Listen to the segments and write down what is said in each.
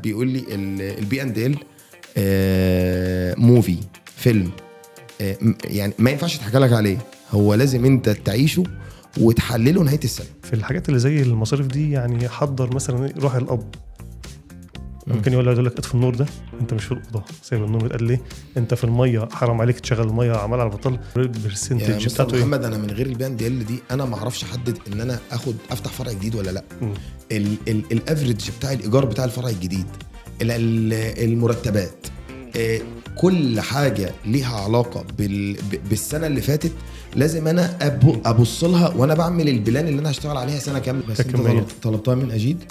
بيقول لي البي اند ال موفي فيلم يعني ما ينفعش تحكي لك عليه، هو لازم انت تعيشه وتحلله نهايه السنه. في الحاجات اللي زي المصاريف دي يعني حضر مثلا روح الاب ممكن يقول لك اطفي النور ده، انت مش في الاوضه سايب النور يتقال ليه، انت في الميه حرام عليك تشغل الميه عمال على بطال البرسنتج بتاعته. محمد انا من غير البي اند ال دي انا ما اعرفش احدد ان انا افتح فرع جديد ولا لا. الافريج بتاع الايجار بتاع الفرع الجديد، المرتبات، كل حاجه ليها علاقه بالسنه اللي فاتت لازم انا ابص لها وانا بعمل البلان اللي انا هشتغل عليها سنه كامله. بس انت طلبتها من اجيد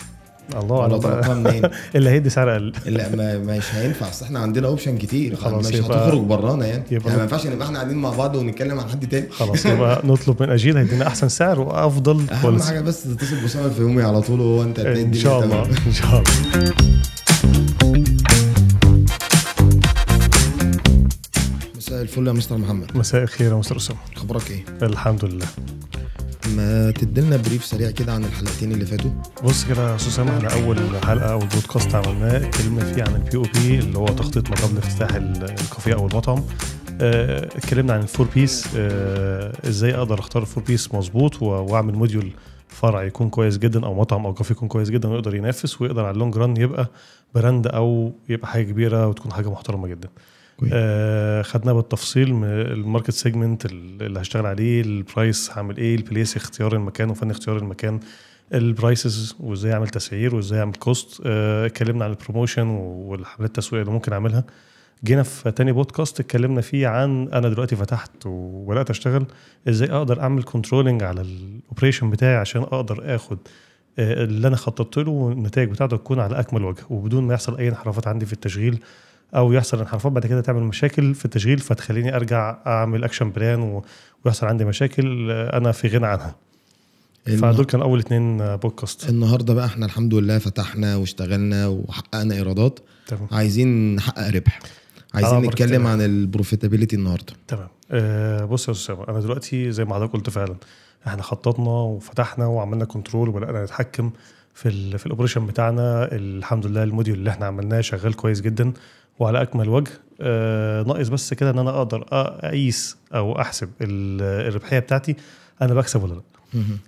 الله على طلبتها منين؟ اللي هيدي سعر اقل. لا مش هينفع، اصل احنا عندنا اوبشن كتير، خلاص مش هتخرج برانا يعني ما ينفعش نبقى احنا قاعدين مع بعض ونتكلم عن حد تاني. خلاص يبقى نطلب من اجيد هيدينا احسن سعر وافضل اهم حاجه بس تتصل بأسامة الفيومي على طول وهو انت ان شاء الله ان شاء الله. مساء الفل يا مستر محمد. مساء الخير يا مستر اسامه، اخبارك ايه؟ الحمد لله. ما تدلنا بريف سريع كده عن الحلقتين اللي فاتوا. بص كده يا اسامه، احنا اول حلقه او بودكاست عملناه اتكلمنا فيه عن البي او بي اللي هو تخطيط ما قبل افتتاح الكافيه او المطعم. اتكلمنا عن الفور بيس، ازاي اقدر اختار الفور بيس مظبوط واعمل موديول فرع يكون كويس جدا او مطعم او كافيه يكون كويس جدا ويقدر ينافس ويقدر على اللونج ران يبقى براند او يبقى حاجه كبيره وتكون حاجه محترمه جدا. خدنا بالتفصيل من الماركت سيجمنت اللي هشتغل عليه، البرايس هعمل ايه، البليس اختيار المكان وفن اختيار المكان، البرايسز وازاي اعمل تسعير وازاي اعمل كوست. اتكلمنا عن البروموشن والحملات التسويقيه اللي ممكن اعملها. جينا في تاني بودكاست اتكلمنا فيه عن انا دلوقتي فتحت وبدات اشتغل ازاي اقدر اعمل كنترولنج على الاوبريشن بتاعي عشان اقدر اخد اللي انا خططت له والنتائج بتاعته تكون على اكمل وجه وبدون ما يحصل اي انحرافات عندي في التشغيل او يحصل انحرافات بعد كده تعمل مشاكل في التشغيل فتخليني ارجع اعمل اكشن بلان ويحصل عندي مشاكل انا في غنى عنها. فدول كان اول 2 بودكاست. النهارده بقى احنا الحمد لله فتحنا واشتغلنا وحققنا ايرادات. تمام. عايزين نحقق ربح، عايزين نتكلم عن البروفيتابيليتي النهارده. تمام. بص يا استاذ، انا دلوقتي زي ما حضرتك قلت فعلا احنا خططنا وفتحنا وعملنا كنترول وبدانا نتحكم في الاوبريشن بتاعنا. الحمد لله الموديول اللي احنا عملناه شغال كويس جدا وعلى اكمل وجه. ناقص بس كده ان انا اقدر اقيس او احسب الربحيه بتاعتي انا بكسب ولا لا.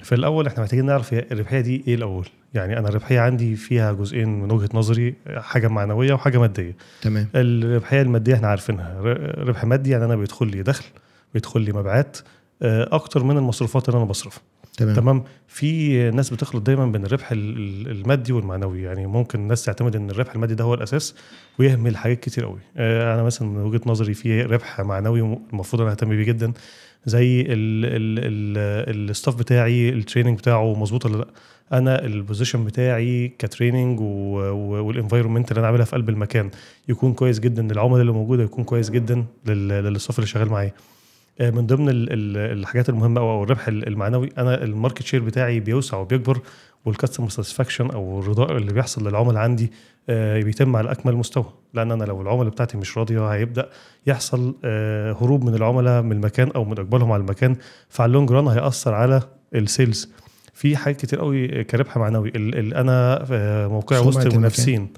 في الاول احنا محتاجين نعرف الربحيه دي ايه الاول. يعني انا الربحيه عندي فيها جزئين من وجهه نظري، حاجه معنويه وحاجه ماديه. تمام. الربحيه الماديه احنا عارفينها، ربح مادي يعني انا بيدخل لي دخل، بيدخل لي مبيعات اكتر من المصروفات اللي انا بصرفها. تمام. في ناس بتخلط دايما بين الربح المادي والمعنوي، يعني ممكن الناس تعتمد ان الربح المادي ده هو الاساس ويهمل حاجات كتير قوي. انا مثلا من وجهه نظري في ربح معنوي المفروض انا اهتم بيه جدا، زي الستاف بتاعي التريننج بتاعه مظبوط ولا لا، انا البوزيشن بتاعي كتريننج والانفايرمنت اللي انا عاملها في قلب المكان يكون كويس جدا، العملاء اللي موجوده يكون كويس جدا للستاف اللي شغال معايا. من ضمن الحاجات المهمه او الربح المعنوي انا الماركت شير بتاعي بيوسع وبيكبر، والكاستمر ساتسفاكشن او الرضاء اللي بيحصل للعملاء عندي بيتم على اكمل مستوى. لان انا لو العملاء بتاعتي مش راضيه هيبدا يحصل هروب من العملاء من المكان او من اقبالهم على المكان، فعلى اللونج ران هياثر على السيلز. في حاجات كتير قوي كربح معنوي. انا موقعي وسط المنافسين،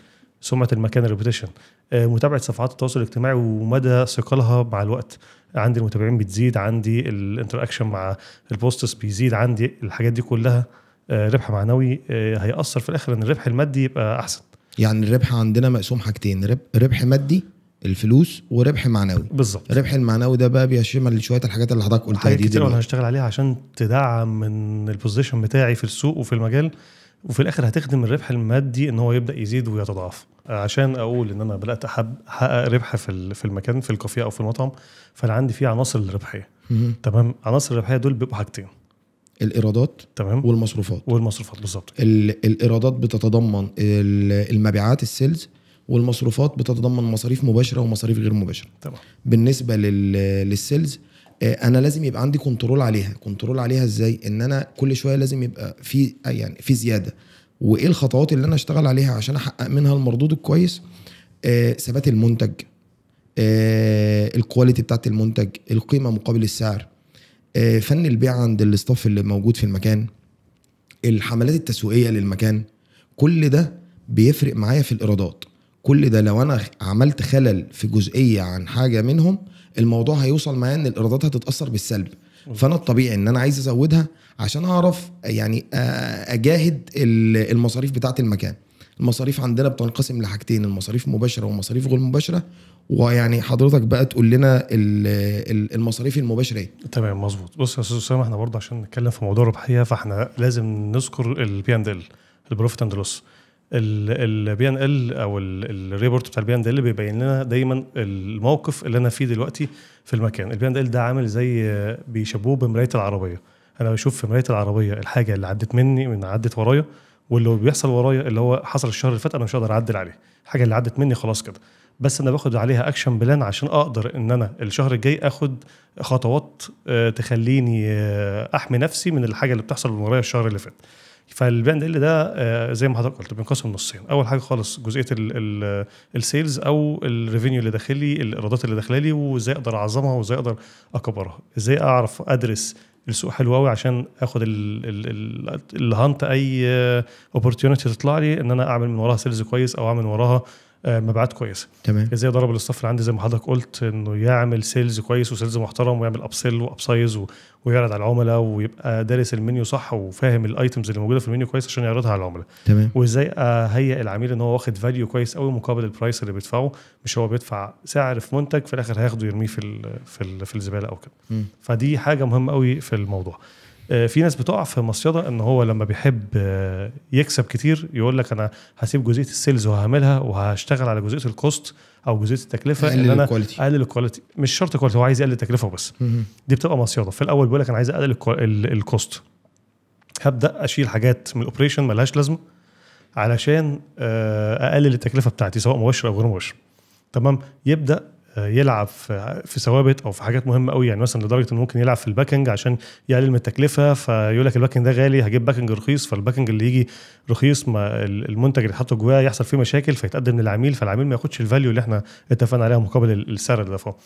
سمعه المكان الريبيتيشن، متابعه صفحات التواصل الاجتماعي ومدى ثقلها مع الوقت، عندي المتابعين بتزيد، عندي الانتراكشن مع البوستس بيزيد، عندي الحاجات دي كلها ربح معنوي هيأثر في الاخر ان الربح المادي يبقى احسن. يعني الربح عندنا مقسوم حاجتين، ربح مادي الفلوس وربح معنوي. بالظبط. الربح المعنوي ده بقى بيشمل شويه الحاجات اللي حضرتك قلتها دي كتير انا هشتغل عليها عشان تدعم من البوزيشن بتاعي في السوق وفي المجال، وفي الاخر هتخدم الربح المادي ان هو يبدا يزيد ويتضاعف. عشان اقول ان انا بدات احقق ربح في المكان في الكافيه او في المطعم، فانا عندي فيه عناصر الربحيه. تمام. عناصر الربحيه دول بيبقوا حاجتين، الايرادات تمام والمصروفات بالظبط. الايرادات بتتضمن المبيعات السيلز، والمصروفات بتتضمن مصاريف مباشره ومصاريف غير مباشره. تمام. بالنسبه للسيلز انا لازم يبقى عندي كنترول عليها ازاي؟ ان انا كل شويه لازم يبقى في زياده، وايه الخطوات اللي انا اشتغل عليها عشان احقق منها المردود الكويس. ثبات المنتج، الكواليتي بتاعت المنتج، القيمه مقابل السعر، فن البيع عند الاستاف اللي موجود في المكان، الحملات التسويقيه للمكان. كل ده بيفرق معايا في الايرادات. كل ده لو انا عملت خلل في جزئيه عن حاجه منهم، الموضوع هيوصل معايا ان الايرادات هتتاثر بالسلب. فانا الطبيعي ان انا عايز ازودها عشان اعرف يعني اجاهد المصاريف بتاعه المكان. المصاريف عندنا بتنقسم لحاجتين، المصاريف مباشره ومصاريف غير مباشره، ويعني حضرتك بقى تقول لنا المصاريف المباشره ايه. تمام مظبوط. بص يا استاذ اسامه، احنا برضه عشان نتكلم في موضوع الربحيه فاحنا لازم نذكر البي اند ال، البروفيت اند لوس. البي ان ال او الريبورت بتاع البي ان ال بيبين لنا دايما الموقف اللي انا فيه دلوقتي في المكان. البي ان ال ده عامل زي بيشبهوه بمرايه العربيه. انا بشوف في مرايه العربيه الحاجه اللي عدت مني من عدت ورايا، واللي بيحصل ورايا اللي هو حصل الشهر اللي فات انا مش هقدر اعدل عليه. الحاجه اللي عدت مني خلاص كده، بس انا باخد عليها اكشن بلان عشان اقدر ان انا الشهر الجاي اخد خطوات تخليني احمي نفسي من الحاجه اللي بتحصل من ورايا الشهر اللي فات. فالبي ان ال ده زي ما حضرتك قلت بينقسم نصين. اول حاجه خالص جزئيه السيلز او الريفينيو اللي داخلي، الايرادات اللي داخله لي، وازاي اقدر اعظمها وازاي اقدر اكبرها، ازاي اعرف ادرس السوق حلو قوي عشان اخد الهانت اي اوبورتيونيتي تطلع لي ان انا اعمل من وراها سيلز كويس او اعمل من وراها مبيعات كويسه. تمام. ازاي ضرب الاستاف اللي عندي زي ما حضرتك قلت انه يعمل سيلز كويس وسيلز محترم ويعمل ابسيل وابسايز ويعرض على العملاء ويبقى دارس المنيو صح وفاهم الايتمز اللي موجوده في المنيو كويس عشان يعرضها على العملاء. تمام. وازاي اهيئ العميل ان هو واخد فاليو كويس قوي مقابل البرايس اللي بيدفعه، مش هو بيدفع سعر في منتج في الاخر هياخده يرميه في الزباله او كده. فدي حاجه مهمه قوي في الموضوع. في ناس بتقع في مصيده ان هو لما بيحب يكسب كتير يقول لك انا هسيب جزئيه السيلز وهعملها وهشتغل على جزئيه الكوست او جزئيه التكلفه ان انا اقلل الكواليتي. مش شرط كواليتي، هو عايز يقلل التكلفه بس. دي بتبقى مصيده. في الاول بيقول لك انا عايز اقلل الكوست، هبدا اشيل حاجات من الاوبريشن ملهاش لازمه علشان اقلل التكلفه بتاعتي سواء مباشره او غير مباشره. تمام. يبدا يلعب في ثوابت او في حاجات مهمه قوي، يعني مثلا لدرجه انه ممكن يلعب في الباكنج عشان يقلل من التكلفه، فيقول لك الباكنج ده غالي هجيب باكنج رخيص، فالباكنج اللي يجي رخيص ما المنتج اللي حاطه جواه يحصل فيه مشاكل فيتقدم للعميل، فالعميل ما ياخدش الفاليو اللي احنا اتفقنا عليها مقابل السعر اللي دفعه.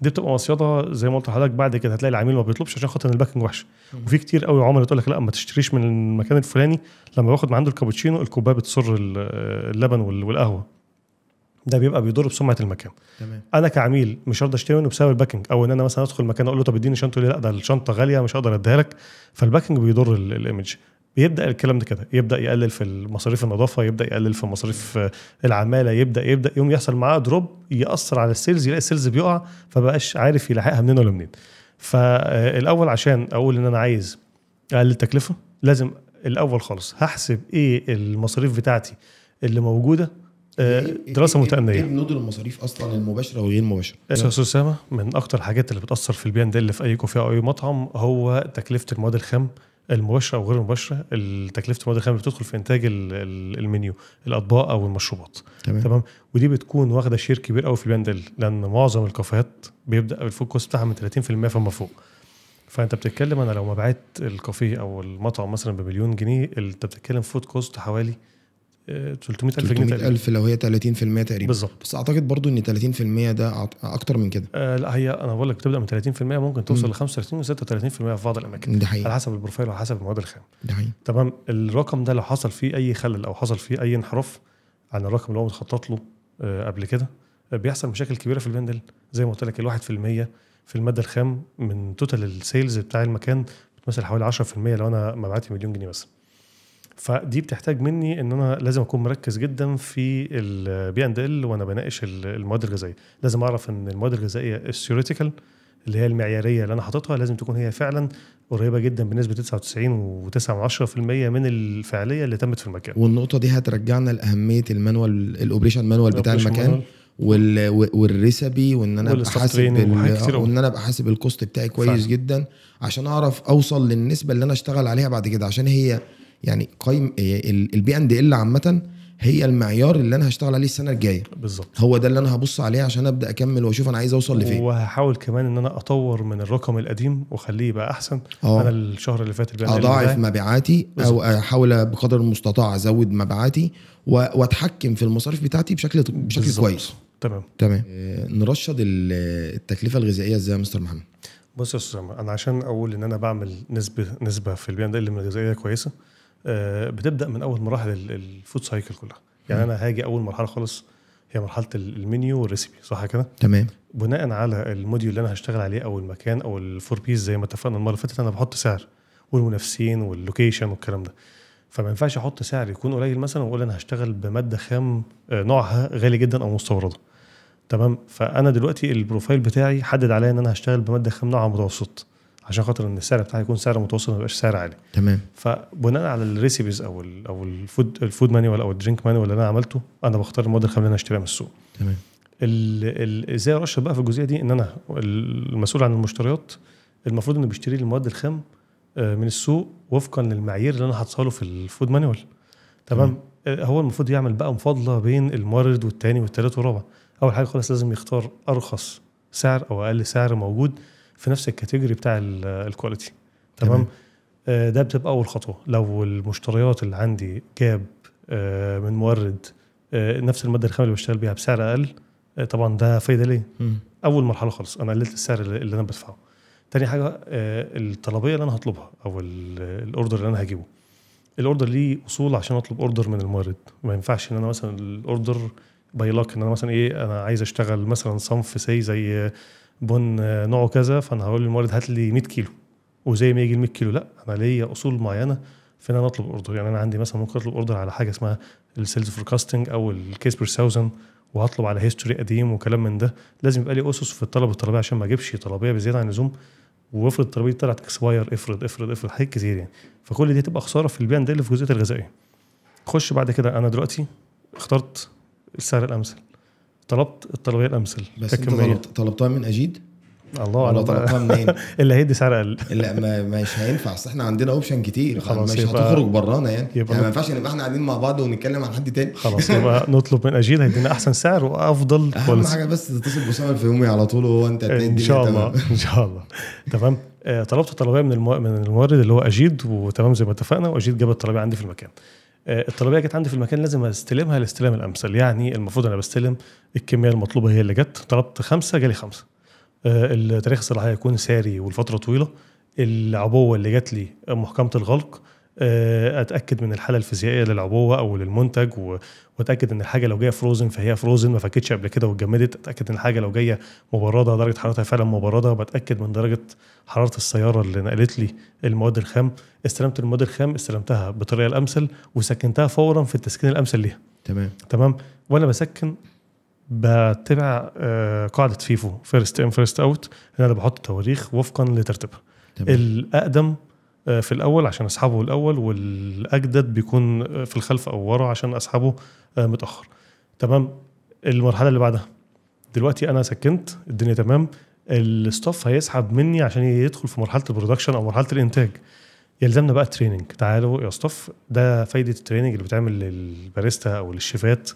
دي بتبقى مصيده زي ما قلت لحضرتك. بعد كده هتلاقي العميل ما بيطلبش عشان خاطر الباكنج وحش. وفي كتير قوي عملاء تقول لك لا ما تشتريش من المكان الفلاني، لما باخد من عنده الكابتشينو الكوبايه بتصر اللبن والقهوه، ده بيبقى بيضر بسمعه المكان. تمام. انا كعميل مش هقدر اشتري منه بسبب الباكنج، او ان انا مثلا ادخل مكان اقول له طب اديني شنطه، لا ده الشنطه غاليه مش هقدر اديها لك، فالباكنج بيضر الايمج. بيبدا الكلام ده كده، يبدا يقلل في مصاريف النظافه، يبدا يقلل في مصاريف العماله، يبدا يوم يحصل معاه دروب ياثر على السيلز، يلاقي السيلز بيقع فبقاش عارف يلاحقها منين ولا منين. فالاول عشان اقول ان انا عايز اقلل التكلفه لازم الاول خالص هحسب ايه المصاريف بتاعتي اللي موجوده، دراسه متأنية. ايه بنود المصاريف اصلا المباشره والغير مباشره؟ استاذ اسامه، من اكتر الحاجات اللي بتاثر في البي ان ال في اي كوفيه او اي مطعم هو تكلفه المواد الخام المباشره او غير المباشره. تكلفه المواد الخام اللي بتدخل في انتاج المنيو، الاطباق او المشروبات. تمام. ودي بتكون واخده شير كبير قوي في البي ان ال، لان معظم الكافيهات بيبدا الفود كوست بتاعها من 30% فما فوق. فانت بتتكلم انا لو مبيعات الكافيه او المطعم مثلا بمليون جنيه، انت بتتكلم فود كوست حوالي 300,000 جنيه تقريبا. 300,000 لو هي 30% تقريبا بالظبط. بس اعتقد برضو ان 30% ده اكتر من كده. لا هي انا بقول لك بتبدا من 30% ممكن توصل ل 35 و36% في بعض الاماكن. ده حقيقي. على حسب البروفايل وعلى حسب المواد الخام. ده حقيقي. تمام. الرقم ده لو حصل فيه اي خلل او حصل فيه اي انحراف عن الرقم اللي هو متخطط له قبل كده، بيحصل مشاكل كبيره في البندل. زي ما قلت لك 1% في الماده الخام من توتال السيلز بتاع المكان بتمثل حوالي 10% لو انا مبيعاتي مليون جنيه بس. فدي بتحتاج مني ان انا لازم اكون مركز جدا في البي اند ال وانا بناقش المواد الغذائيه. لازم اعرف ان المواد الغذائيه الثيوريتيكال اللي هي المعياريه اللي انا حاططها لازم تكون هي فعلا قريبه جدا بنسبه 99.9% من الفعاليه اللي تمت في المكان. والنقطه دي هترجعنا لاهميه المانوال، الاوبريشن مانوال بتاع المكان والريسبي، وان انا ابقى حاسب وان انا ابقى حاسب الكوست بتاعي كويس جدا عشان اعرف اوصل للنسبه اللي انا اشتغل عليها بعد كده. عشان هي يعني قيم البي اند ال عامه هي المعيار اللي انا هشتغل عليه السنه الجايه بالظبط. هو ده اللي انا هبص عليه عشان ابدا اكمل واشوف انا عايز اوصل لفين. وهحاول كمان ان انا اطور من الرقم القديم واخليه يبقى احسن. انا الشهر اللي فات اضاعف مبيعاتي او احاول بقدر المستطاع ازود مبيعاتي واتحكم في المصاريف بتاعتي بشكل كويس. تمام. نرشد التكلفه الغذائيه ازاي يا مستر محمد؟ بص يا استاذ، انا عشان اقول ان انا بعمل نسبه في البي اند ال من الغذائيه كويسه، بتبدا من اول مراحل الفود سايكل كلها. يعني انا هاجي اول مرحله خالص هي مرحله المنيو والريسيبي، صح كده؟ تمام. بناء على الموديول اللي انا هشتغل عليه او المكان او الفور بيس زي ما اتفقنا المره اللي فاتت، انا بحط سعر والمنافسين واللوكيشن والكلام ده. فما ينفعش احط سعر يكون قليل مثلا واقول انا هشتغل بماده خام نوعها غالي جدا او مستورده. تمام. فانا دلوقتي البروفايل بتاعي حدد عليا ان انا هشتغل بماده خام نوعها متوسط عشان خاطر ان السعر بتاعي يكون سعر متوسط ما يبقاش سعر عالي. تمام. فبناء على الريسيبيز او الفود مانيوال او الدرينك مانيوال اللي انا عملته، انا بختار المواد الخام اللي انا اشتريها من السوق. تمام. ازاي ارشد بقى في الجزئيه دي؟ ان انا المسؤول عن المشتريات المفروض انه بيشتري لي المواد الخام من السوق وفقا للمعايير اللي انا حاطها له في الفود مانيوال. تمام. هو المفروض يعمل بقى مفاضله بين المورد والتاني والتالت والرابع. اول حاجه خالص لازم يختار ارخص سعر او اقل سعر موجود في نفس الكاتيجوري بتاع الكواليتي. تمام. ده بتبقى اول خطوه. لو المشتريات اللي عندي جاب من مورد نفس الماده الخام اللي بشتغل بيها بسعر اقل، طبعا ده فايده ليه. اول مرحله خالص انا قللت السعر اللي انا بدفعه. تاني حاجه الطلبيه اللي انا هطلبها او الاوردر اللي انا هجيبه. الاوردر ليه اصول عشان اطلب اوردر من المورد. ما ينفعش ان انا مثلا الاوردر بايلاك ان انا مثلا انا عايز اشتغل مثلا صنف زي بن نوعه كذا، فانا هقول للمورد هات لي 100 كيلو وزي ما يجي ال 100 كيلو. لا، انا ليا اصول معينه في ان انا اطلب اوردر. يعني انا عندي مثلا ممكن اطلب اوردر على حاجه اسمها السيلز فوركاستنج او الكيس بير 1000، وهطلب على هيستوري قديم وكلام من ده. لازم يبقى لي اسس في الطلب الطلبيه عشان ما اجيبش طلبيه بزياده عن اللزوم وافرض الطلبيه دي طلعت اكسباير، افرض حاجات كتير يعني. فكل دي تبقى خساره في البيع ده اللي في جزئيه الغذائيه. خش بعد كده انا دلوقتي اخترت السعر الامثل، طلبت الطلبيه الامثل. بس انت طلبتها من اجيد؟ الله انا طلبتها منين؟ اللي هيدي سعر اقل. لا مش هينفع، اصل احنا عندنا اوبشن كتير، خلاص مش هتخرج برانا يعني ما ينفعش نبقى احنا قاعدين مع بعض ونتكلم عن حد تاني. خلاص يبقى نطلب من اجيد هيدينا احسن سعر وافضل اهم حاجه بس تتصل باسامه الفيومي على طول وهو انت ان شاء الله. ان شاء الله. تمام. طلبت طلبيه من المورد اللي هو اجيد، وتمام زي ما اتفقنا، واجيد جاب الطلبيه عندي في المكان. الطلبيه جت عندي في المكان لازم استلمها الاستلام الامثل. يعني المفروض انا بستلم الكميه المطلوبه هي اللي جت. طلبت 5 جالي 5. التاريخ الصلاحيه يكون ساري والفتره طويله. العبوه اللي جت لي محكمه الغلق. اتاكد من الحاله الفيزيائيه للعبوه او للمنتج، واتاكد ان الحاجه لو جايه فروزن فهي فروزن ما فكتش قبل كده واتجمدت. اتاكد ان الحاجه لو جايه مبرده درجه حرارتها فعلا مبرده. بتاكد من درجه حراره السياره اللي نقلت لي المواد الخام. استلمت المواد الخام، استلمتها بالطريقه الامثل وسكنتها فورا في التسكين الامثل ليها. تمام. وانا بسكن بتبع قاعده فيفو فيرست ان فيرست اوت، ان انا بحط تواريخ وفقا لترتيبها. الاقدم في الاول عشان اسحبه الاول، والاجدد بيكون في الخلف او ورا عشان اسحبه متاخر. تمام. المرحله اللي بعدها دلوقتي انا سكنت الدنيا تمام. الستاف هيسحب مني عشان يدخل في مرحله البرودكشن او مرحله الانتاج. يلزمنا بقى تريننج. تعالوا يا ستاف، ده فايده التريننج اللي بتعمل للباريستا او للشيفات.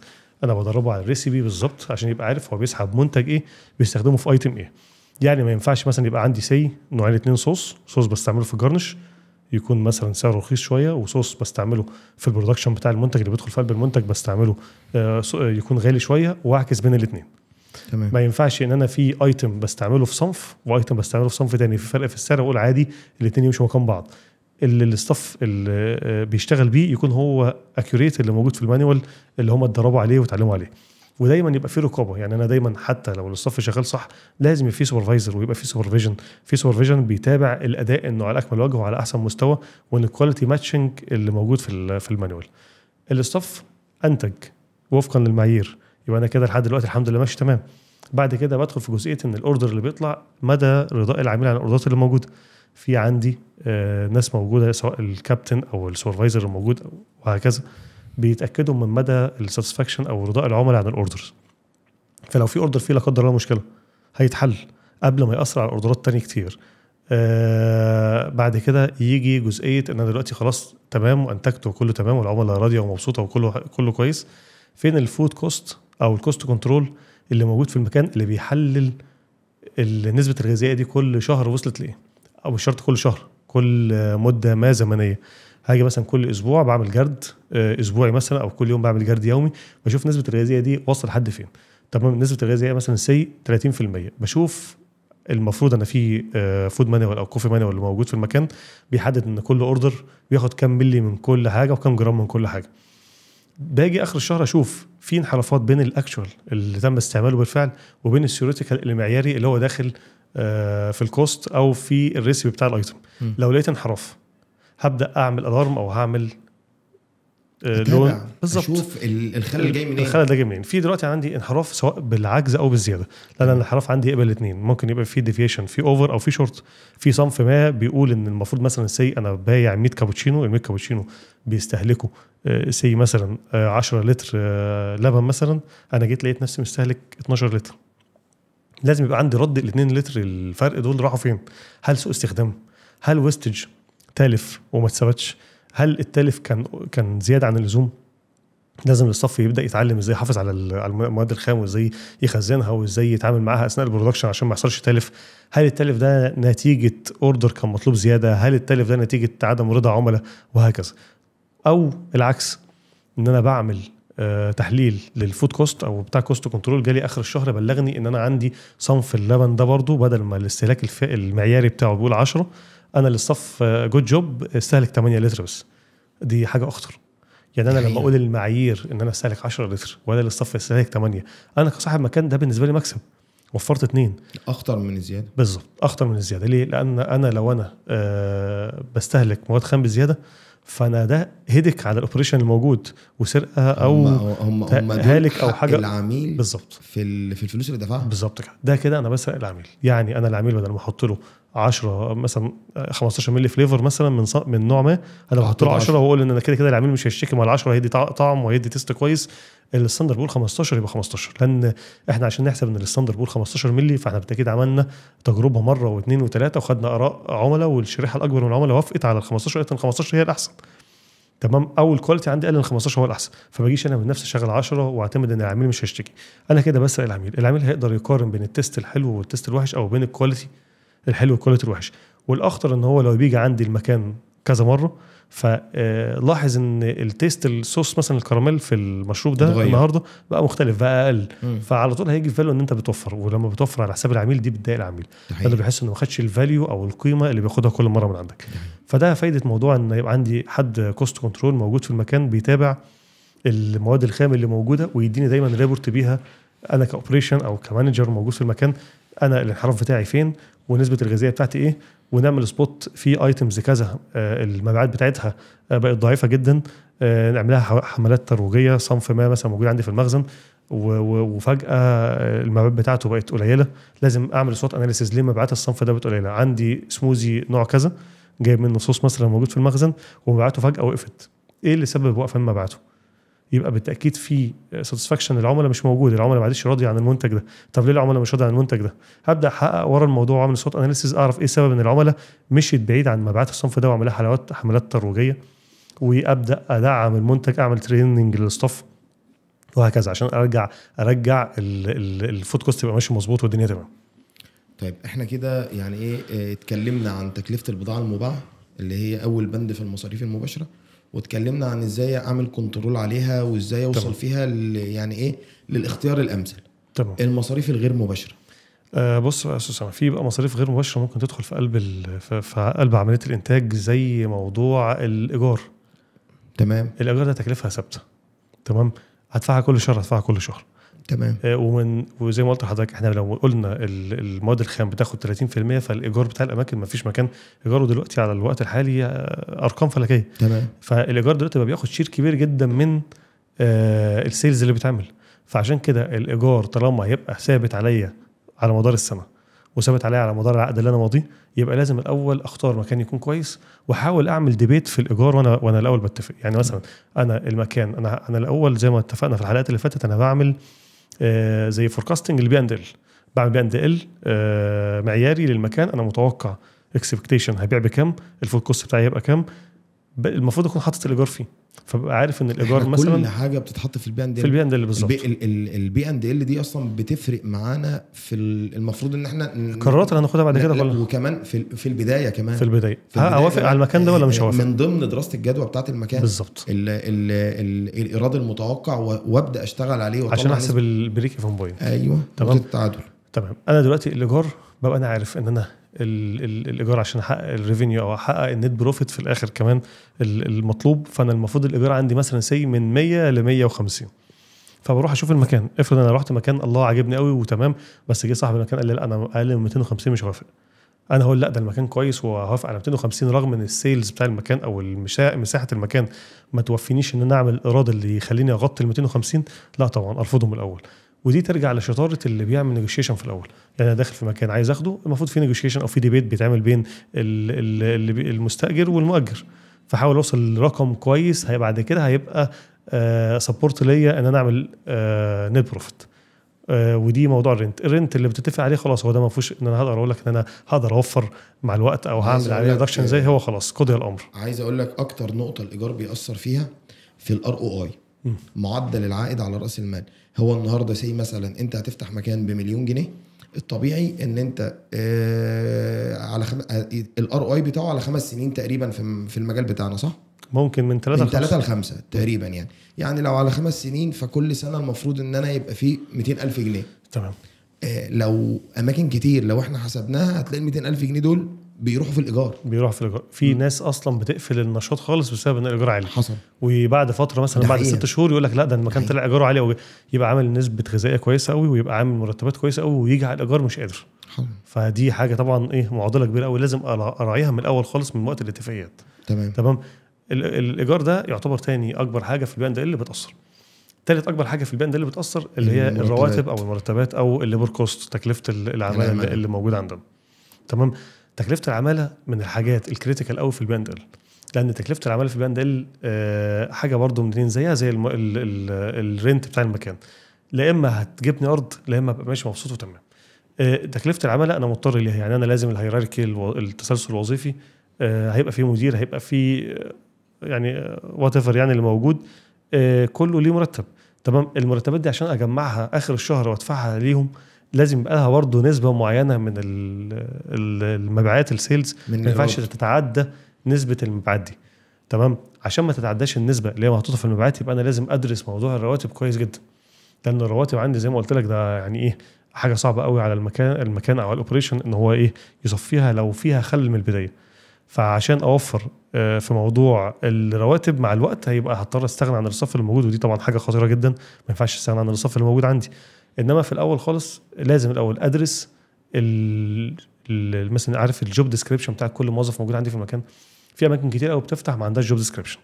انا بدربه على الريسيبي بالظبط عشان يبقى عارف هو بيسحب منتج ايه بيستخدمه في ايتم ايه. يعني ما ينفعش مثلا يبقى عندي نوعين 2 صوص بستعمله في الجارنش يكون مثلا سعره رخيص شويه، وصوص بستعمله في البرودكشن بتاع المنتج اللي بيدخل في قلب المنتج بستعمله يكون غالي شويه، واعكس بين الاثنين. تمام. ما ينفعش ان انا في ايتم بستعمله في صنف وايتم بستعمله في صنف تاني في فرق في السعر واقول عادي الاثنين يمشوا مكان بعض. اللي الستاف اللي بيشتغل بيه يكون هو اكيوريت اللي موجود في المانيوال اللي هم اتدربوا عليه وتعلموا عليه. ودايما يبقى في رقابه. يعني انا دايما حتى لو الصف شغال صح لازم يبقى في سوبرفايزر ويبقى في سوبرفيجن بيتابع الاداء انه على اكمل وجه وعلى احسن مستوى، وان الكواليتي ماتشنج اللي موجود في المانيوال. الصف انتج وفقا للمعايير، يبقى انا كده لحد دلوقتي الحمد لله ماشي تمام. بعد كده بدخل في جزئيه ان الاوردر اللي بيطلع مدى رضاء العميل عن الاوردرات اللي موجوده. في عندي ناس موجوده سواء الكابتن او السوبرفايزر الموجود وهكذا بيتاكدوا من مدى الساتسفاكشن او رضاء العملاء عن الاوردرز. فلو في اوردر فيه لا قدر الله مشكله هيتحل قبل ما ياثر على الاوردرات تاني كتير. بعد كده يجي جزئيه ان انا دلوقتي خلاص تمام وانتجته وكله تمام والعملاء راضيه ومبسوطه وكله كويس. فين الفود كوست او الكوست كنترول اللي موجود في المكان اللي بيحلل نسبه الغذائيه دي كل شهر وصلت لايه، او مش شرط كل شهر، كل مده ما زمنيه. هاجي مثلا كل اسبوع بعمل جرد اسبوعي مثلا، او كل يوم بعمل جرد يومي بشوف نسبه الغذائيه دي وصل لحد فين. تمام. نسبه الغذائيه مثلا 30%. بشوف المفروض انا في فود مانيوال او كوفي مانيوال اللي موجود في المكان بيحدد ان كل اوردر بياخد كام ملي من كل حاجه وكام جرام من كل حاجه. باجي اخر الشهر اشوف في انحرافات بين الاكشوال اللي تم استعماله بالفعل وبين الثيوريتيكال المعياري اللي هو داخل في الكوست او في الريسيبي بتاع الايتم. لو لقيت انحراف هبدا اعمل الارم او هعمل لون بالظبط اشوف الخلل جاي منين. الخلل ده جاي منين. في دلوقتي عندي انحراف سواء بالعجز او بالزياده، لان الانحراف عندي يقبل الاثنين. ممكن يبقى في ديفيشن، في اوفر او في شورت. في صنف ما بيقول ان المفروض مثلا سي انا بايع 100 كابوتشينو، ال 100 كابوتشينو بيستهلكوا سي مثلا 10 لتر لبن مثلا، انا جيت لقيت نفسي مستهلك 12 لتر. لازم يبقى عندي رد ال 2 لتر الفرق دول راحوا فين؟ هل سوء استخدام؟ هل ويستج تالف وما اتثبتش؟ هل التالف كان زياده عن اللزوم؟ لازم الصف يبدا يتعلم ازاي يحافظ على المواد الخام وازاي يخزنها وازاي يتعامل معاها اثناء البرودكشن عشان ما يحصلش تالف. هل التالف ده نتيجه اوردر كان مطلوب زياده؟ هل التالف ده نتيجه عدم رضا عملاء؟ وهكذا. او العكس، ان انا بعمل تحليل للفود كوست او بتاع كوست كنترول، جالي اخر الشهر بلغني ان انا عندي صنف اللبن ده برضو بدل ما الاستهلاك المعياري بتاعه بيقول 10، انا للصف جود جوب استهلك 8 لتر بس. دي حاجه اخطر. يعني انا لما اقول المعايير ان انا استهلك 10 لتر ولا للصف استهلك 8، انا كصاحب مكان ده بالنسبه لي مكسب، وفرت 2. اخطر من الزياده. بالظبط، اخطر من الزياده. ليه؟ لان انا لو انا بستهلك مواد خام بزياده، فانا ده هدك على الاوبريشن الموجود وسرقه او هالك او حاجه العميل بالظبط في الفلوس اللي دفعها. بالظبط كده انا بسرق العميل. يعني انا العميل بدل ما احط له 10 مثلا 15 مللي فليفر مثلا من نوع ما، انا بحط له 10 واقول ان انا كده العميل مش هيشتكي مع ال10 هيدي طعم وهيدي تيست كويس. الستاندر بيقول 15 يبقى 15، لان احنا عشان نحسب ان الستاندر بيقول 15 مللي فاحنا بالتاكيد عملنا تجربه مره واثنين وثلاثه وخدنا اراء عملاء، والشريحه الاكبر من العملاء وافقت على ال15، قالت ان 15 هي الاحسن. تمام. او الكواليتي عندي قال ان 15 هو الاحسن، فبجيش انا من نفسي شغل 10 واعتمد ان العميل مش هيشتكي. انا كده بسرق العميل هيقدر يقارن بين التست الحلو والتست الوحش، او بين الكواليتي الحلو والكواليتي الوحش. والاخطر ان هو لو بيجي عندي المكان كذا مره، فلاحظ ان التيست الصوص مثلا الكراميل في المشروب ده النهارده بقى مختلف، بقى اقل، فعلى طول هيجي في باله ان انت بتوفر، ولما بتوفر على حساب العميل دي بتضايق العميل، لانه بيحس انه ما خدش الفاليو او القيمه اللي بياخدها كل مره من عندك. فده فايده موضوع ان يبقى عندي حد كوست كنترول موجود في المكان بيتابع المواد الخام اللي موجوده ويديني دايما ريبورت بيها انا كاوبريشن او كمانجر موجود في المكان، انا الانحراف بتاعي فين ونسبه الغذائيه بتاعتي ايه، ونعمل سبوت في ايتمز كذا المبيعات بتاعتها بقت ضعيفه جدا، نعملها حملات ترويجيه. صنف ما مثلا موجود عندي في المخزن وفجاه المبيعات بتاعته بقت قليله، لازم اعمل سوت اناليسيز ليه مبيعات الصنف ده بقت قليله. عندي سموزي نوع كذا جايب منه صوص مثلا موجود في المخزن ومبيعاته فجاه وقفت، ايه اللي سبب وقف مبيعاته؟ يبقى بالتاكيد في ساتسفاكشن، العملاء مش موجود، العملاء ما عادش راضي عن المنتج ده. طب ليه العملاء مش راضي عن المنتج ده؟ هبدا احقق ورا الموضوع واعمل صوت اناليسيز، اعرف ايه سبب ان العملاء مشيت بعيد عن مبيعات الصنف ده، واعمل حملات ترويجيه، وابدا ادعم المنتج، اعمل تريننج للستاف وهكذا، عشان ارجع الفود كوست يبقى ماشي مظبوط والدنيا تمام. طيب احنا كده يعني ايه اتكلمنا عن تكلفه البضاعه المباعه اللي هي اول بند في المصاريف المباشره، واتكلمنا عن ازاي اعمل كنترول عليها وازاي اوصل فيها يعني ايه للاختيار الامثل. تمام. المصاريف الغير مباشره، بص يا استاذ، في بقى مصاريف غير مباشره ممكن تدخل في قلب عمليه الانتاج، زي موضوع الايجار. تمام. الايجار ده تكلفه ثابته، تمام، هدفعها كل شهر. تمام. وزي ما قلت لحضرتك، احنا لو قلنا المواد الخام بتاخد 30%، فالايجار بتاع الاماكن ما فيش مكان ايجاره دلوقتي على الوقت الحالي ارقام فلكيه. تمام. فالايجار دلوقتي بقى بياخد شير كبير جدا من السيلز اللي بتعمل. فعشان كده الايجار طالما هيبقى ثابت عليا على مدار السنه وثابت عليا على مدار العقد اللي انا ماضيه، يبقى لازم الاول اختار مكان يكون كويس، واحاول اعمل ديبيت في الايجار وانا الاول بتفق. يعني مثلا انا المكان انا الاول زي ما اتفقنا في الحلقات اللي فاتت، انا بعمل زي فوركاستنج البي اند ال، بعمل بي اند ال معياري للمكان، انا متوقع اكسبكتيشن هيبيع بكام، الفود كوست بتاعي هيبقى كام، المفروض اكون حاطط الايجار فيه، فبقى عارف ان الايجار مثلا كل حاجه بتتحط في البي اند ال. في البي اند ال بالظبط. البي اند ال دي اصلا بتفرق معانا في المفروض ان احنا القرارات اللي هناخدها بعد كده كلها، وكمان في البدايه كمان. في البدايه هوافق على المكان ده ولا مش هوافق، من ضمن دراسه الجدوى بتاعه المكان بالظبط، الايراد المتوقع، وابدا اشتغل عليه عشان احسب البريك ايفن بوينت. ايوه، تمام، التعادل. تمام. انا دلوقتي الايجار ببقى انا عارف ان انا الايجار عشان احقق الريفينيو او احقق النت بروفيت في الاخر كمان المطلوب. فانا المفروض الايجار عندي مثلا سي من 100 ل 150. فبروح اشوف المكان. افرض انا رحت مكان الله عجبني قوي وتمام، بس جه صاحب المكان قال لي لا انا اقل من 250 مش هوافق. انا هقول لا ده المكان كويس وهوافق على 250 رغم ان السيلز بتاع المكان او مساحه المكان ما توفينيش ان انا اعمل الايراد اللي يخليني اغطي ال 250. لا طبعا ارفضه من الاول. ودي ترجع لشطاره اللي بيعمل نيجوشيشن في الاول. يعني انا داخل في مكان عايز اخده، المفروض في نيجوشيشن او في ديبيت بيتعمل بين المستاجر والمؤجر، فحاول اوصل لرقم كويس بعد كده هيبقى سبورت ليا ان انا اعمل نت بروفيت. ودي موضوع الرنت اللي بتتفق عليه خلاص، هو ده ما فيهوش ان انا هقدر اقول لك ان انا هقدر اوفر مع الوقت او هعمل عليه ريدكشن زي هو خلاص قضي الامر. عايز اقول لك اكتر نقطه الايجار بيأثر فيها في الار او اي، معدل العائد على راس المال. هو النهارده سي مثلا انت هتفتح مكان بمليون جنيه، الطبيعي ان انت على الار او اي بتاعه على 5 سنين تقريبا في المجال بتاعنا، صح؟ ممكن من 3 ل 5 تقريبا. يعني لو على 5 سنين فكل سنه المفروض ان انا يبقى فيه 200,000 جنيه. تمام. لو اماكن كتير لو احنا حسبناها هتلاقي 200,000 جنيه دول بيروحوا في الايجار. في ناس اصلا بتقفل النشاط خالص بسبب ان الايجار عالي. حصل. وبعد فتره مثلا بعد 6 شهور يقول لك لا ده المكان طلع ايجاره عالي، او يبقى عامل نسبه غذائيه كويسه قوي ويبقى عامل مرتبات كويسه قوي ويجي على الايجار مش قادر. فدي حاجه طبعا معضله كبيره قوي لازم اراعيها من الاول خالص من وقت الاتفاقيات. تمام. الايجار ده يعتبر تاني اكبر حاجه في البند اللي بتاثر. ثالث اكبر حاجه في البند اللي بتاثر اللي هي الرواتب او المرتبات او الليبر كوست، تكلفه العماله اللي موجوده عندنا. تمام. تكلفه العماله من الحاجات الكريتيكال قوي في البند ال، لان تكلفه العماله في البند ال حاجه برضو منين زيها زي الرنت بتاع المكان. لا اما هتجيبني ارض لا اما ابقى ماشي مبسوط وتمام. تكلفه العماله انا مضطر ليها، يعني انا لازم الهيراركي التسلسل الوظيفي هيبقى فيه مدير، هيبقى فيه يعني وات ايفر يعني اللي موجود كله ليه مرتب. تمام. المرتبات دي عشان اجمعها اخر الشهر وادفعها ليهم لازم يبقى لها برضه نسبه معينه من المبيعات السيلز، ما ينفعش تتعدى نسبه المبيعات دي. تمام. عشان ما تتعداش النسبه اللي هي محطوطه في المبيعات يبقى انا لازم ادرس موضوع الرواتب كويس جدا، لان الرواتب عندي زي ما قلت لك ده يعني ايه حاجه صعبه قوي على المكان او الاوبريشن ان هو ايه يصفيها لو فيها خلل من البدايه. فعشان اوفر في موضوع الرواتب مع الوقت هيبقى هضطر استغنى عن الصف الموجود، ودي طبعا حاجه خطيره جدا، ما ينفعش استغنى عن الصف اللي موجود عندي. انما في الاول خالص لازم الاول ادرس مثلا عارف الجوب ديسكريبشن بتاع كل موظف موجود عندي في المكان. في اماكن كتير قوي بتفتح ما عندهاش جوب ديسكريبشن،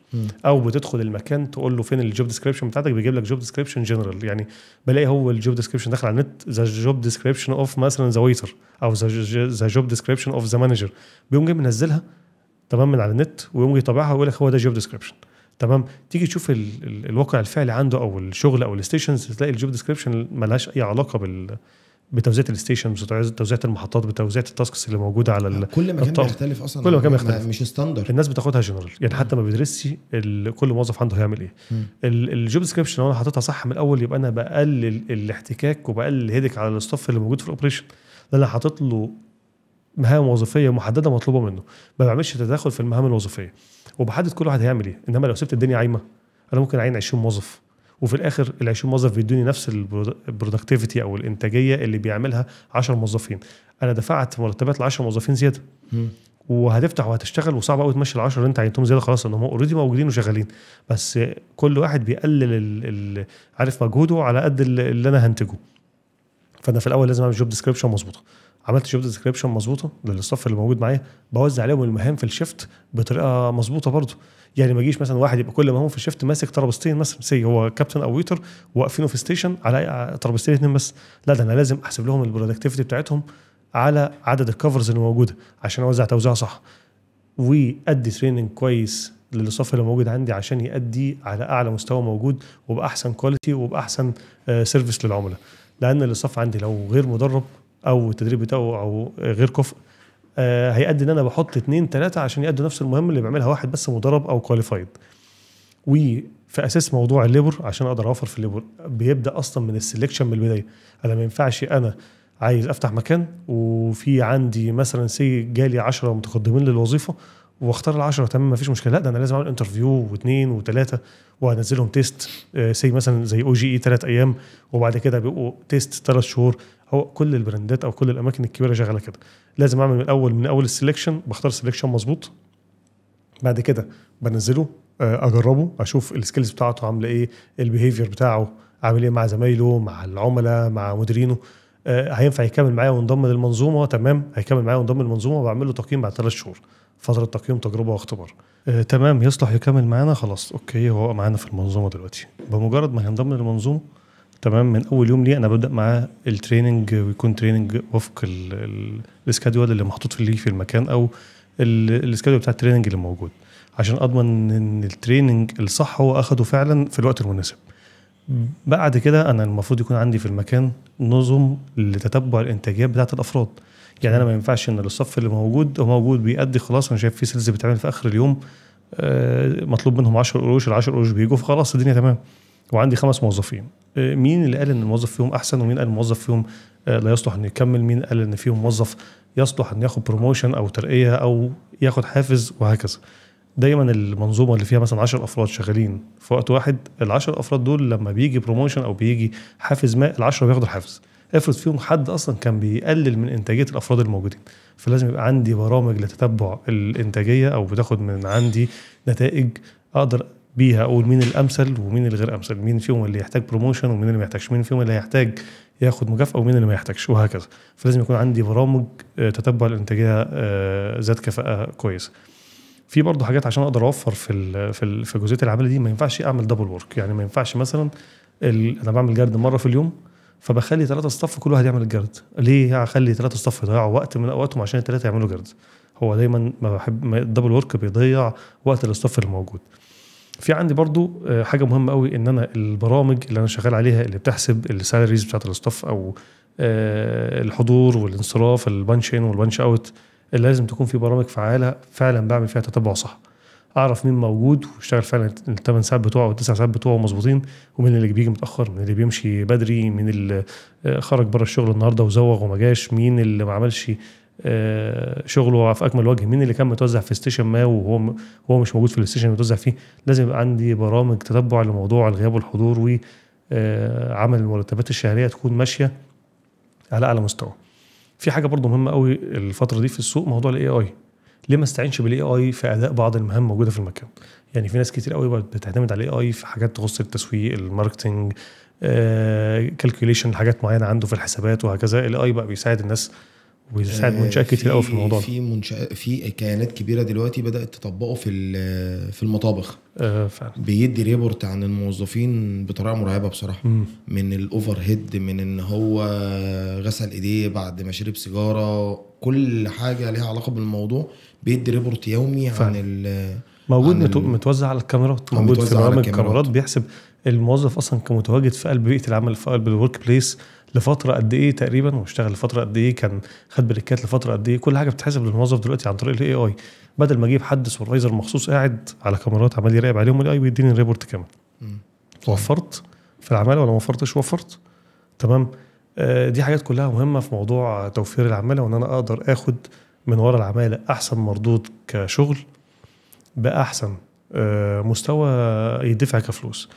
او بتدخل المكان تقول له فين الجوب ديسكريبشن بتاعتك بيجيب لك جوب ديسكريبشن جنرال. يعني بلاقي هو الجوب ديسكريبشن داخل على النت ذا جوب ديسكريبشن اوف مثلا ذا ويتر او ذا جوب ديسكريبشن اوف ذا مانجر، بيقوم جاي منزلها تمام من على النت ويقوم يطبعها ويقول لك هو ده جوب ديسكريبشن. تمام. تيجي تشوف الواقع الفعلي عنده او الشغل او الستيشنز تلاقي الجوب ديسكريبشن ملهاش اي علاقه بتوزيع الستيشنز، بتوزيع المحطات، بتوزيع التاسكس اللي موجوده على كل مكان بيختلف اصلا، كل مكان بيختلف مش ستاندر. الناس بتاخدها جنرال يعني حتى ما بيدرسش كل موظف عنده هيعمل ايه. الجوب ديسكريبشن لو انا حاططها صح من الاول يبقى انا بقلل الاحتكاك وبقلل الهيدك على الستاف اللي موجود في الاوبريشن، لان انا حاطط له مهام وظيفيه محدده مطلوبه منه، ما بعملش تداخل في المهام الوظيفيه وبحدد كل واحد هيعمل ايه. انما لو سبت الدنيا عايمه انا ممكن اعين 20 موظف وفي الاخر ال 20 موظف بيدوني نفس البرودكتيفيتي او الانتاجيه اللي بيعملها 10 موظفين. انا دفعت مرتبات ل 10 موظفين زياده وهتفتح وهتشتغل وصعب قوي تمشي ال 10 اللي انت عينتهم زياده خلاص ان هم اوريدي موجودين وشغالين، بس كل واحد بيقلل عارف مجهوده على قد اللي انا هنتجه. فانا في الاول لازم اعمل جوب ديسكريبشن مظبوطه. عملت جوب ديسكريبشن مظبوطه للصف اللي موجود معايا بوزع عليهم المهام في الشيفت بطريقه مظبوطه برضو. يعني ما يجيش مثلا واحد يبقى كل مهام في الشيفت ماسك ترابيزتين مثلا سي هو كابتن او ويتر واقفينه في ستيشن على ترابيزتين 2 بس، لا ده انا لازم احسب لهم البرودكتيفيتي بتاعتهم على عدد الكفرز اللي موجوده عشان اوزع توزيع صح، وادي تريننج كويس للصف اللي موجود عندي عشان يؤدي على اعلى مستوى موجود وباحسن كواليتي وباحسن سيرفيس للعملاء. لان الصف عندي لو غير مدرب او التدريب بتاعه او غير كفء هيؤدي ان انا بحط 2 3 عشان يؤدوا نفس المهمه اللي بيعملها واحد بس مدرب او كواليفايد. وفي اساس موضوع الليبر عشان اقدر اوفر في الليبر بيبدا اصلا من السلكشن من البدايه. انا ما ينفعش انا عايز افتح مكان وفي عندي مثلا سي جالي 10 متقدمين للوظيفه واختار ال10 تمام مفيش مشكله. لا ده انا لازم اعمل انترفيو و2 و3 وانزلهم تيست سي مثلا زي OJE 3 ايام وبعد كده بيبقوا تيست 3 شهور. هو كل البراندات او كل الاماكن الكبيره شغاله كده. لازم اعمل من اول السلكشن، بختار سلكشن مظبوط، بعد كده بنزله اجربه اشوف السكيلز بتاعته عامله ايه، البيهيفير بتاعه عامل ايه مع زمايله مع العملاء مع مديرينه، هينفع يكمل معايا وينضم للمنظومه تمام، هيكمل معايا وينضم للمنظومه وبعمل له تقييم بعد 3 شهور، فتره تقييم تجربه واختبار. تمام يصلح يكمل معانا خلاص اوكي هو معانا في المنظومه دلوقتي. بمجرد ما هينضم للمنظومه تمام من اول يوم ليه انا ببدا معاه التريننج، ويكون تريننج وفق السكادول اللي محطوط في المكان او السكادول بتاع التريننج اللي موجود، عشان اضمن ان التريننج الصح هو اخده فعلا في الوقت المناسب. بعد كده انا المفروض يكون عندي في المكان نظم لتتبع الانتاجيات بتاعه الافراد. يعني انا ما ينفعش ان الصف اللي موجود بيأدي خلاص، انا شايف في سيلز بتعمل في اخر اليوم مطلوب منهم 10 قروش، ال10 قروش بيجوا فخلاص الدنيا تمام، وعندي 5 موظفين. مين اللي قال ان الموظف فيهم احسن، ومين قال الموظف فيهم لا يصلح انه يكمل، مين قال ان فيهم موظف يصلح ان ياخد بروموشن او ترقيه او ياخد حافز وهكذا. دايما المنظومه اللي فيها مثلا 10 افراد شغالين في وقت واحد، ال10 افراد دول لما بيجي بروموشن او بيجي حافز ما ال10 بياخدوا الحافز. افرض فيهم حد اصلا كان بيقلل من انتاجيه الافراد الموجودين، فلازم يبقى عندي برامج لتتبع الانتاجيه او بتاخد من عندي نتائج اقدر بيها اقول مين الامثل ومين الغير امثل، مين فيهم اللي يحتاج بروموشن ومين اللي ما يحتاجش، مين فيهم اللي هيحتاج ياخد مكافاه ومين اللي ما يحتاجش وهكذا. فلازم يكون عندي برامج تتبع الانتاجيه ذات كفاءه كويسه. في برضه حاجات عشان اقدر اوفر في جزئيه العمل دي، ما ينفعش اعمل دبل ورك. يعني ما ينفعش مثلا انا بعمل جرد مره في اليوم فبخلي 3 صف كل واحد يعمل الجرد. ليه اخلي 3 صف يضيعوا وقت من اوقاتهم عشان ال3 يعملوا جرد؟ هو دايما ما بحب الدبل ورك بيضيع وقت الصف الموجود. في عندي برضو حاجه مهمه قوي، ان انا البرامج اللي انا شغال عليها اللي بتحسب السالاريز بتاعه الستاف او الحضور والانصراف، البانش ان والبانش اوت، اللي لازم تكون في برامج فعاله فعلا بعمل فيها تتبع صح، اعرف مين موجود واشتغل فعلا ال8 ساعات بتوعه وال9 ساعات بتوعه مظبوطين، ومين اللي بيجي متاخر، مين اللي بيمشي بدري، مين اللي خرج بره الشغل النهارده وزوغ وما جاش، مين اللي ما عملش شغله في اكمل وجه، مين اللي كان متوزع في ستيشن ما وهو مش موجود في الستيشن اللي متوزع فيه. لازم يبقى عندي برامج تتبع لموضوع الغياب والحضور، وعمل المرتبات الشهريه تكون ماشيه على اعلى مستوى. في حاجه برضو مهمه قوي الفتره دي في السوق، موضوع الاي اي. ليه ما استعينش بالاي اي في اداء بعض المهام موجوده في المكان؟ يعني في ناس كتير قوي بتعتمد على الاي اي في حاجات تخص التسويق، الماركتنج، كالكوليشن، حاجات معينه عنده في الحسابات وهكذا. الاي اي بقى بيساعد الناس وبيساعد منشآت كتير قوي في الموضوع ده. في كيانات كبيره دلوقتي بدات تطبقه في المطابخ. فعلا بيدي ريبورت عن الموظفين بطريقه مرعبه بصراحه. من الاوفر هيد، من ان هو غسل ايديه بعد ما شرب سيجاره، كل حاجه ليها علاقه بالموضوع بيدي ريبورت يومي عن موجود متوزع على الكاميرات، موجود في برامج الكاميرات بيحسب الموظف اصلا كمتواجد في قلب بيئه العمل، في قلب الورك بليس لفتره قد ايه تقريبا، واشتغل لفتره قد ايه، كان خد بريكات لفتره قد ايه. كل حاجه بتتحسب للموظف دلوقتي عن طريق الاي اي، بدل ما اجيب حد سوبرفايزر مخصوص قاعد على كاميرات عمال يراقب عليهم، الاي اي بيديني الريبورت كامل. وفرت في العماله ولا ما وفرتش؟ وفرت. تمام. دي حاجات كلها مهمه في موضوع توفير العماله، وان انا اقدر اخد من وراء العماله احسن مردود كشغل باحسن مستوى يدفع كفلوس.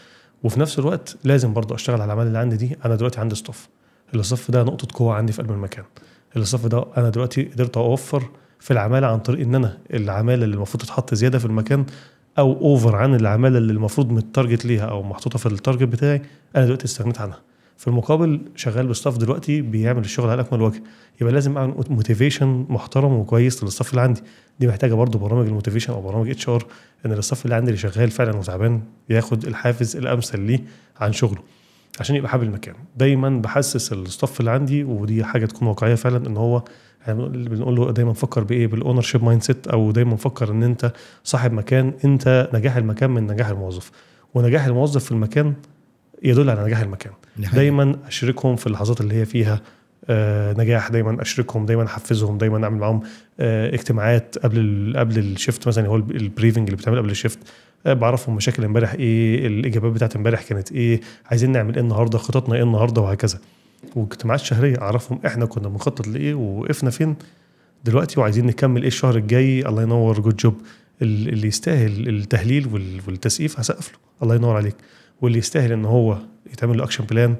وفي نفس الوقت لازم برضو اشتغل على العماله اللي عندي دي. انا دلوقتي عندي صف، الصف ده نقطه قوه عندي في قلب المكان. الصف ده انا دلوقتي قدرت اوفر في العماله عن طريق ان انا العماله اللي المفروض تتحط زياده في المكان او اوفر عن العماله اللي المفروض متارجت ليها او محطوطه في التارجت بتاعي، انا دلوقتي استغنيت عنها. في المقابل شغال بالصف دلوقتي بيعمل الشغل على اكمل وجه. يبقى لازم اعمل موتيفيشن محترم وكويس للصف اللي عندي. دي محتاجه برضو برامج الموتيفيشن او برامج اتش ار، ان الصف اللي عندي اللي شغال فعلا وتعبان ياخد الحافز الامثل ليه عن شغله عشان يبقى حابب المكان. دايما بحسس الصف اللي عندي، ودي حاجه تكون واقعيه فعلا، ان هو يعني بنقول له دايما فكر بايه، بالاونر شيب مايند سيت، او دايما فكر ان انت صاحب مكان. انت نجاح المكان من نجاح الموظف، ونجاح الموظف في المكان يدل على نجاح المكان. دايما اشركهم في اللحظات اللي هي فيها نجاح، دايما اشركهم، دايما احفزهم، دايما اعمل معاهم اجتماعات قبل الشيفت مثلا، هو البريفنج اللي بتعمل قبل الشيفت، بعرفهم مشاكل امبارح ايه، الاجابات بتاعت امبارح كانت ايه، عايزين نعمل ايه النهارده، خططنا ايه النهارده وهكذا. واجتماعات شهريه اعرفهم احنا كنا بنخطط لايه ووقفنا فين دلوقتي وعايزين نكمل ايه الشهر الجاي، الله ينور، جود جوب. اللي يستاهل التهليل والتسقيف هسقف له، الله ينور عليك. واللي يستاهل ان هو يتعمل له اكشن بلان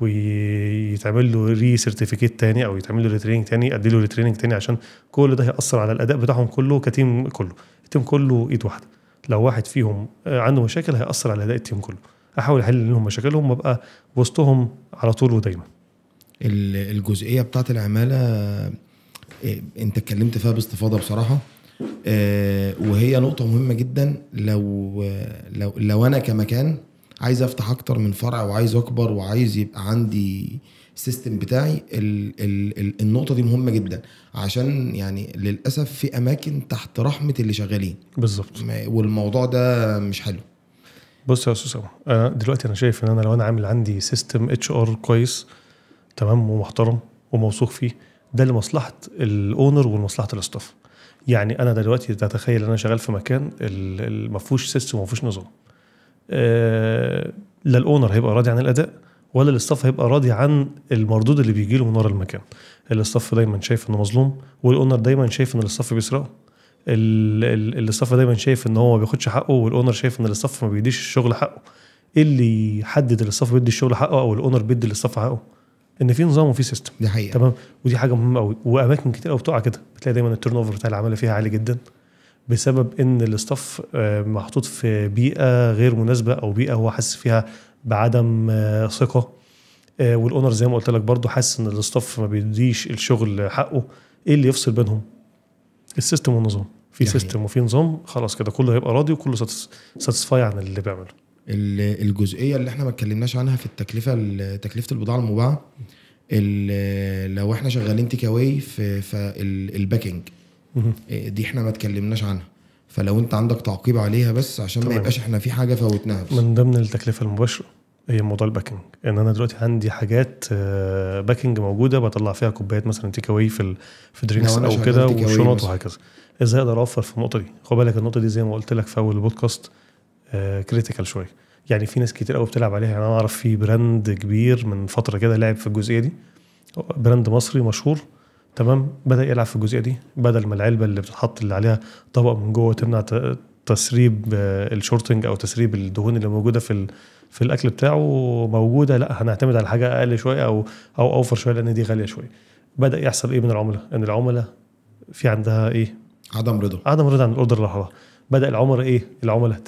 ويتعمل له ري سيرتيفيكيت تاني او يتعمل له ريتريننج تاني، ادي له ريتريننج تاني، عشان كل ده هيأثر على الاداء بتاعهم كله كتيم كله. التيم كله ايد واحده، لو واحد فيهم عنده مشاكل هيأثر على اداء التيم كله. احاول احل لهم مشاكلهم وابقى وسطهم على طول ودايما. الجزئيه بتاعت العماله انت اتكلمت فيها باستفاضه بصراحه، وهي نقطه مهمه جدا. لو انا كمكان عايز افتح اكتر من فرع وعايز اكبر وعايز يبقى عندي السيستم بتاعي، النقطه دي مهمه جدا، عشان يعني للاسف في اماكن تحت رحمه اللي شغالين بالظبط، والموضوع ده مش حلو. بص يا استاذ، انا دلوقتي انا شايف ان انا لو انا عامل عندي سيستم اتش ار كويس تمام ومحترم وموثوق فيه، ده لمصلحه الاونر ولمصلحه الاستاف. يعني انا دلوقتي تتخيل انا شغال في مكان ما فيهوش سيستم وما فيهوش نظام، لا الاونر هيبقى راضي عن الاداء ولا الاستاف هيبقى راضي عن المردود اللي بيجي له من ورا المكان. الاستاف دايما شايف انه مظلوم، والاونر دايما شايف ان الاستاف بيسرقه. الاستاف دايما شايف ان هو ما بياخدش حقه، والاونر شايف ان الاستاف ما بيديش الشغل حقه. ايه اللي يحدد الاستاف بيدي الشغل حقه او الاونر بيدي الاستاف حقه؟ ان في نظام وفي سيستم. دي حقيقه تمام، ودي حاجه مهمه قوي. واماكن كتير قوي بتقع كده، بتلاقي دايما التيرن اوفر بتاع العماله فيها عالي جدا بسبب ان الاستاف محطوط في بيئه غير مناسبه او بيئه هو حاسس فيها بعدم ثقه، والاونر زي ما قلت لك برضو حاسس ان الاستاف ما بيديش الشغل حقه. ايه اللي يفصل بينهم؟ السيستم والنظام. في سيستم وفي نظام، خلاص كده كله هيبقى راضي وكله ساتسفاي عن اللي بيعمله. الجزئيه اللي احنا ما اتكلمناش عنها في تكلفه البضاعه المباعه، لو احنا شغالين تيك اواي في الباكينج دي احنا ما اتكلمناش عنها، فلو انت عندك تعقيب عليها بس عشان طبعا ما يبقاش احنا في حاجه فوتناها. بس من ضمن التكلفه المباشره هي موضوع الباكينج، ان انا دلوقتي عندي حاجات باكينج موجوده بطلع فيها كوبايات مثلا تيك اواي في درينكس او كده وشنط وهكذا. ازاي اقدر اوفر في النقطه دي؟ خد بالك النقطه دي زي ما قلت لك في اول البودكاست كريتيكال شويه. يعني في ناس كتير قوي بتلعب عليها. يعني انا اعرف في براند كبير من فتره كده لعب في الجزئيه دي، براند مصري مشهور تمام، بدا يلعب في الجزئيه دي. بدل ما العلبه اللي بتتحط اللي عليها طبق من جوه تمنع تسريب الشورتنج او تسريب الدهون اللي موجوده في الاكل بتاعه موجوده، لا هنعتمد على حاجه اقل شويه او اوفر شويه لان دي غاليه شويه. بدا يحصل ايه من العملاء؟ ان العملاء في عندها ايه؟ عدم رضا عن الاوردر اللي راح. بدا العملاء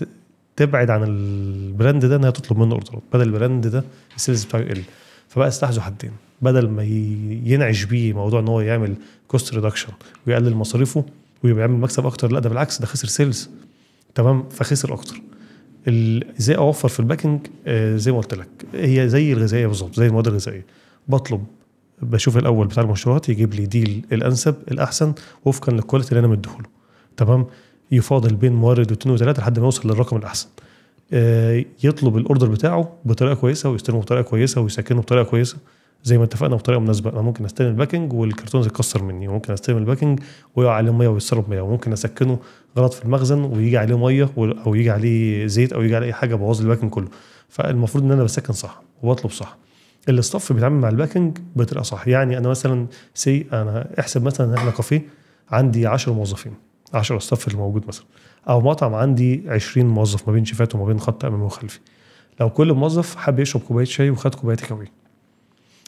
تبعد عن البراند ده انها تطلب منه اوردرات. بدل البراند ده السيلز بتاعه يقل، فبقى استحذوا حدين. بدل ما ينعش بيه موضوع ان هو يعمل كوست ريدكشن ويقلل مصاريفه ويبقى يعمل مكسب اكتر، لا ده بالعكس، ده خسر سيلز تمام، فخسر اكتر. ازاي اوفر في الباكينج؟ زي ما قلت لك هي زي الغذائيه بالظبط، زي المواد الغذائيه. بشوف الاول بتاع المشروعات يجيب لي ديل الانسب الاحسن وفقا للكواليتي اللي انا مديهوله تمام. يفاضل بين مورد واثنين وثلاثه لحد ما يوصل للرقم الاحسن. يطلب الاوردر بتاعه بطريقه كويسه ويستلمه بطريقه كويسه ويسكنه بطريقه كويسه زي ما اتفقنا بطريقه مناسبه. انا ممكن استلم الباكينج والكرتون يتكسر مني، وممكن استلم الباكينج ويقع عليه ميه ويتسرب ميه، وممكن اسكنه غلط في المخزن ويجي عليه ميه او يجي عليه زيت او يجي عليه اي حاجه بوظ الباكينج كله. فالمفروض ان انا بسكن صح وبطلب صح. الاستاف بيتعامل مع الباكينج بطريقه صح. يعني انا مثلا انا احسب مثلا ان احنا كافيه عندي 10 موظفين، 10 استاف اللي موجود مثلا، او مطعم عندي 20 موظف ما بين شيفات وما بين خط امامي وخلفي. لو كل موظف حب يشرب كوبايه شاي وخد كوبايه تيك اواي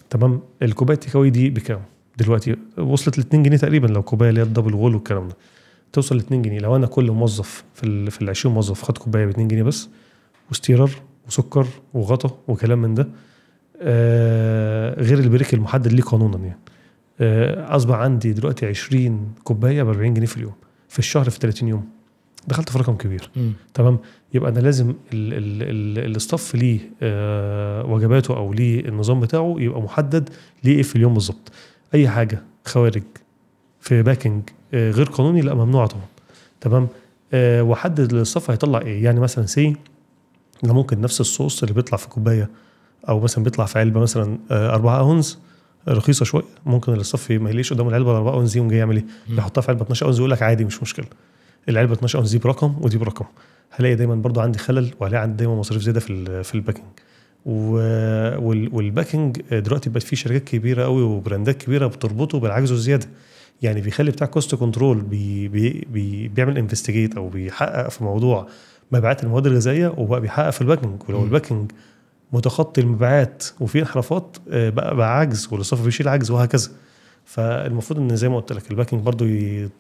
تمام، الكوبايه تيك اواي دي بكام دلوقتي؟ وصلت ل 2 جنيه تقريبا. لو كوبايه اللي هي الدبل وول والكلام ده توصل ل 2 جنيه. لو انا كل موظف في ال 20 موظف خد كوبايه ب 2 جنيه بس، وستيرر وسكر وغطا وكلام من ده، غير البريك المحدد ليه قانونا يعني، اصبح عندي دلوقتي 20 كوبايه ب 40 جنيه في اليوم، في الشهر في 30 يوم دخلت في رقم كبير. تمام. يبقى انا لازم الاستاف ليه وجباته او ليه النظام بتاعه يبقى محدد ليه ايه في اليوم بالظبط. اي حاجه خوارج في باكينج غير قانوني لا، ممنوعه طبعا. تمام. وحدد الاستاف هيطلع ايه. يعني مثلا انا ممكن نفس الصوص اللي بيطلع في كوبايه او مثلا بيطلع في علبه مثلا 4 اونز رخيصه شويه، ممكن الاستاف ما يليش قدام العلبه 4 اونز يوم جاي يعمل ايه؟ يحطها في علبه 12 اونز ويقول لك عادي مش مشكله. العلبه 12 اونز دي برقم ودي برقم. هلاقي دايما برضو عندي خلل، وهلاقي عندي دايما مصاريف زياده في الباكينج. والباكينج دلوقتي بقت فيه شركات كبيره قوي وبراندات كبيره بتربطه بالعجز والزياده. يعني بيخلي بتاع كوست كنترول بيعمل انفستيجيت او بيحقق في موضوع مبيعات المواد الغذائيه، وبقى بيحقق في الباكينج. ولو الباكينج متخطي المبيعات وفي انحرافات بقى عجز، والاستاف بيشيل عجز وهكذا. فالمفروض ان زي ما قلت لك الباكينج برضو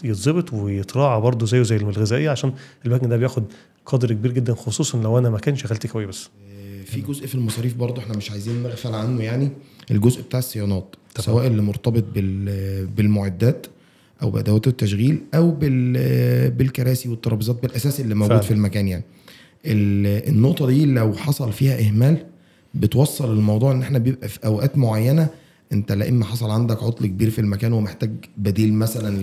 يتظبط ويتراعى برضو زي الغذائيه، عشان الباكينج ده بياخد قدر كبير جدا، خصوصا لو انا مكان شغلتي قوي. بس في جزء في المصاريف برضو احنا مش عايزين نغفل عنه، يعني الجزء بتاع الصيانات، سواء اللي مرتبط بالمعدات او بادوات التشغيل او بالكراسي والترابيزات بالاساس اللي موجود في المكان. يعني النقطه دي لو حصل فيها اهمال بتوصل الموضوع ان احنا بيبقى في اوقات معينه انت لا اما حصل عندك عطل كبير في المكان ومحتاج بديل مثلا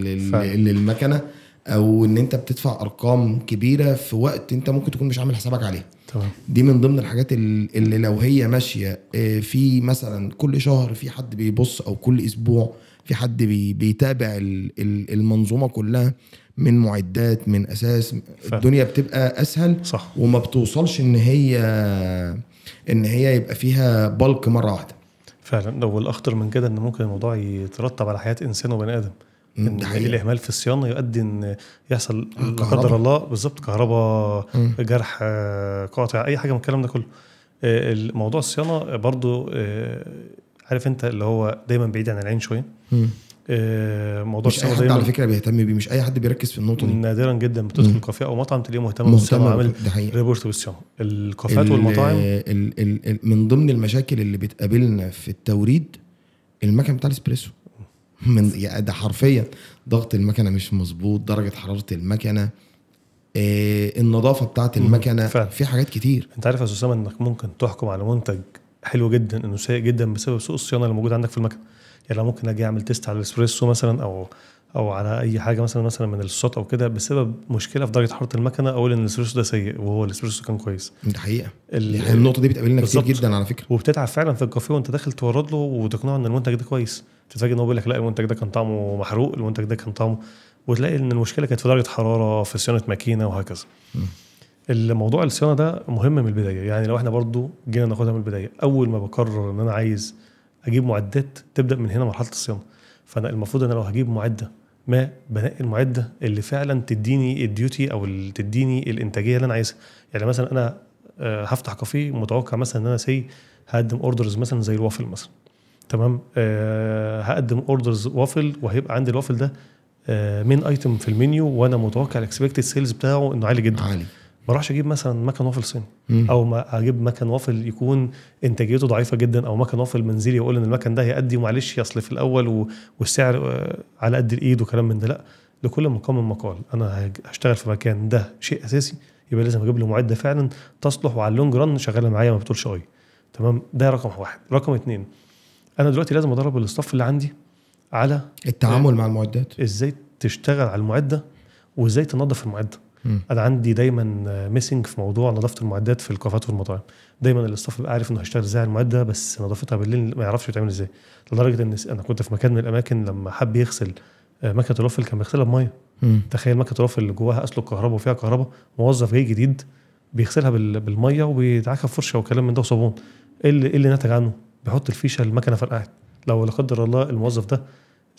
للمكنه، او ان انت بتدفع ارقام كبيره في وقت انت ممكن تكون مش عامل حسابك عليه. تمام. دي من ضمن الحاجات اللي لو هي ماشيه في مثلا كل شهر في حد بيبص، او كل اسبوع في حد بيتابع المنظومه كلها من معدات من اساس، الدنيا بتبقى اسهل. صح. وما بتوصلش ان هي يبقى فيها بالك مره واحده. فعلا. لو الاخطر من كده ان ممكن الموضوع يترتب على حياه انسان وبني ادم، ان الاهمال في الصيانه يؤدي ان يحصل لا قدر الله بالظبط كهرباء، جرح، قاطع، اي حاجه من الكلام ده كله. الموضوع الصيانه برضو عارف انت اللي هو دايما بعيد عن العين شويه. موضوع مش اي حد على فكره بيهتم بيه، مش اي حد بيركز في النقطه دي. نادرا جدا بتدخل كافيه او مطعم تلاقيه مهتم بالصيانه وعامل ريبورت بالصيانه. الكافيهات والمطاعم من ضمن المشاكل اللي بتقابلنا في التوريد المكن بتاع الاسبريسو. يعني ده حرفيا ضغط المكنه مش مظبوط، درجه حراره المكنه، النظافه بتاعه المكنه، في حاجات كتير. انت عارف يا اسامه انك ممكن تحكم على منتج حلو جدا انه سيء جدا بسبب سوء الصيانه اللي موجود عندك في المكنه. يعني ممكن اجي اعمل تيست على الاسبريسو مثلا او على اي حاجه مثلا من الصوت او كده، بسبب مشكله في درجه حراره المكنه، اقول ان الاسبريسو ده سيء وهو الاسبريسو كان كويس. ده حقيقه. النقطه دي بتقابلنا كتير جدا على فكره، وبتتعب فعلا في الكافيه وانت داخل تورد له وتقنعه ان المنتج ده كويس، تتفاجئ ان هو بيقول لك لا المنتج ده كان طعمه محروق، المنتج ده كان طعمه، وتلاقي ان المشكله كانت في درجه حراره في صيانه ماكينه وهكذا. الموضوع الصيانه ده مهم من البدايه. يعني لو احنا برضو جينا ناخدها من البدايه، اول ما بقرر ان انا عايز اجيب معدات تبدا من هنا مرحله الصيانه. فانا المفروض ان لو هجيب معده ما بنقي المعده اللي فعلا تديني الديوتي او اللي تديني الانتاجيه اللي انا عايزها. يعني مثلا انا هفتح كافيه متوقع مثلا ان انا هقدم اوردرز مثلا زي الوافل مثلا، تمام. هقدم اوردرز وافل، وهيبقى عندي الوافل ده من ايتم في المنيو، وانا متوقع الاكسبكتد سيلز بتاعه انه عالي جدا. ما اروحش اجيب مثلا مكن وافل صيني، او ما اجيب مكن وافل يكون انتاجيته ضعيفه جدا، او مكن وافل منزلي واقول ان المكن ده هيأدي ومعلش يصل في الاول والسعر على قد الايد وكلام من ده. لا، لكل مقام مقال. انا هشتغل في مكان ده شيء اساسي، يبقى لازم اجيب له معده فعلا تصلح وعلى اللونج ران شغاله معايا ما بتقولش اي. تمام. ده رقم واحد. رقم 2، انا دلوقتي لازم ادرب الاستاف اللي عندي على التعامل مع المعدات، ازاي تشتغل على المعده وازاي تنظف المعده. انا عندي دايما ميسنج في موضوع نظافه المعدات في الكافيهات والمطاعم. دايما الاستاف بيبقى عارف انه هيشتغل ازاي على المعده، بس نظافتها بالليل ما يعرفش يتعمل ازاي. لدرجه ان انا كنت في مكان من الاماكن لما حب يغسل مكنه الوافل كان بيغسلها بميه. تخيل مكنه الوافل اللي جواها اسلك كهرباء وفيها كهرباء، موظف جاي جديد بيغسلها بالميه وبيدعكها بفرشه وكلام من ده وصابون. ايه اللي نتج عنه؟ بيحط الفيشه المكنه فرقعت. لو لا قدر الله الموظف ده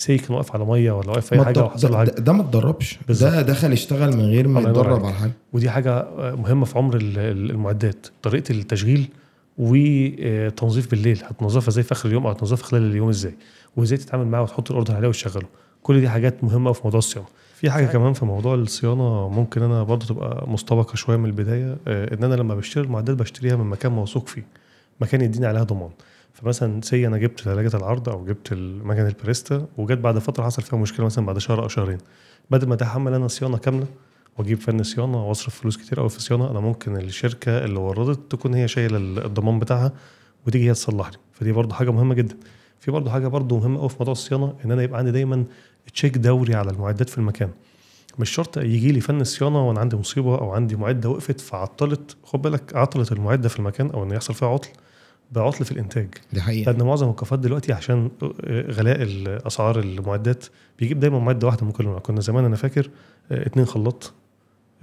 كان واقف على ميه ولا واقف في اي حاجه وحصل له حاجه، ده ما اتدربش، ده دخل يشتغل من غير ما يتدرب على حاجه. ودي حاجه مهمه في عمر المعدات، طريقه التشغيل وتنظيف بالليل. هتنظفها ازاي في اخر اليوم، او هتنظفها خلال اليوم ازاي، وازاي تتعامل معاها وتحط الاوردر عليها وتشغله. كل دي حاجات مهمه في موضوع الصيانه. في حاجه كمان في موضوع الصيانه ممكن انا برضه تبقى مستبقه شويه من البدايه، ان انا لما بشتري المعدات بشتريها من مكان موثوق فيه، مكان يديني عليها ضمان. فمثلا انا جبت ثلاجه العرض او جبت المكنه الباريستا، وجت بعد فتره حصل فيها مشكله مثلا بعد شهر او شهرين، بدل ما اتحمل انا صيانه كامله واجيب فني صيانه واصرف فلوس كتير قوي في الصيانه، انا ممكن الشركه اللي وردت تكون هي شايله الضمان بتاعها وتيجي هي تصلح لي. فدي برضو حاجه مهمه جدا. في برضو حاجه برضو مهمه قوي في موضوع الصيانه، ان انا يبقى عندي دايما تشيك دوري على المعدات في المكان. مش شرط يجي لي فن الصيانه وانا عندي مصيبه او عندي معده وقفت فعطلت، خد بالك عطلت المعده في المكان او ان يحصل فيها عطل، بعطل في الانتاج. دي حقيقه. لان معظم الكافيهات دلوقتي عشان غلاء الاسعار المعدات بيجيب دايما معده واحده من كل نوع. كنا زمان انا فاكر 2 خلاط،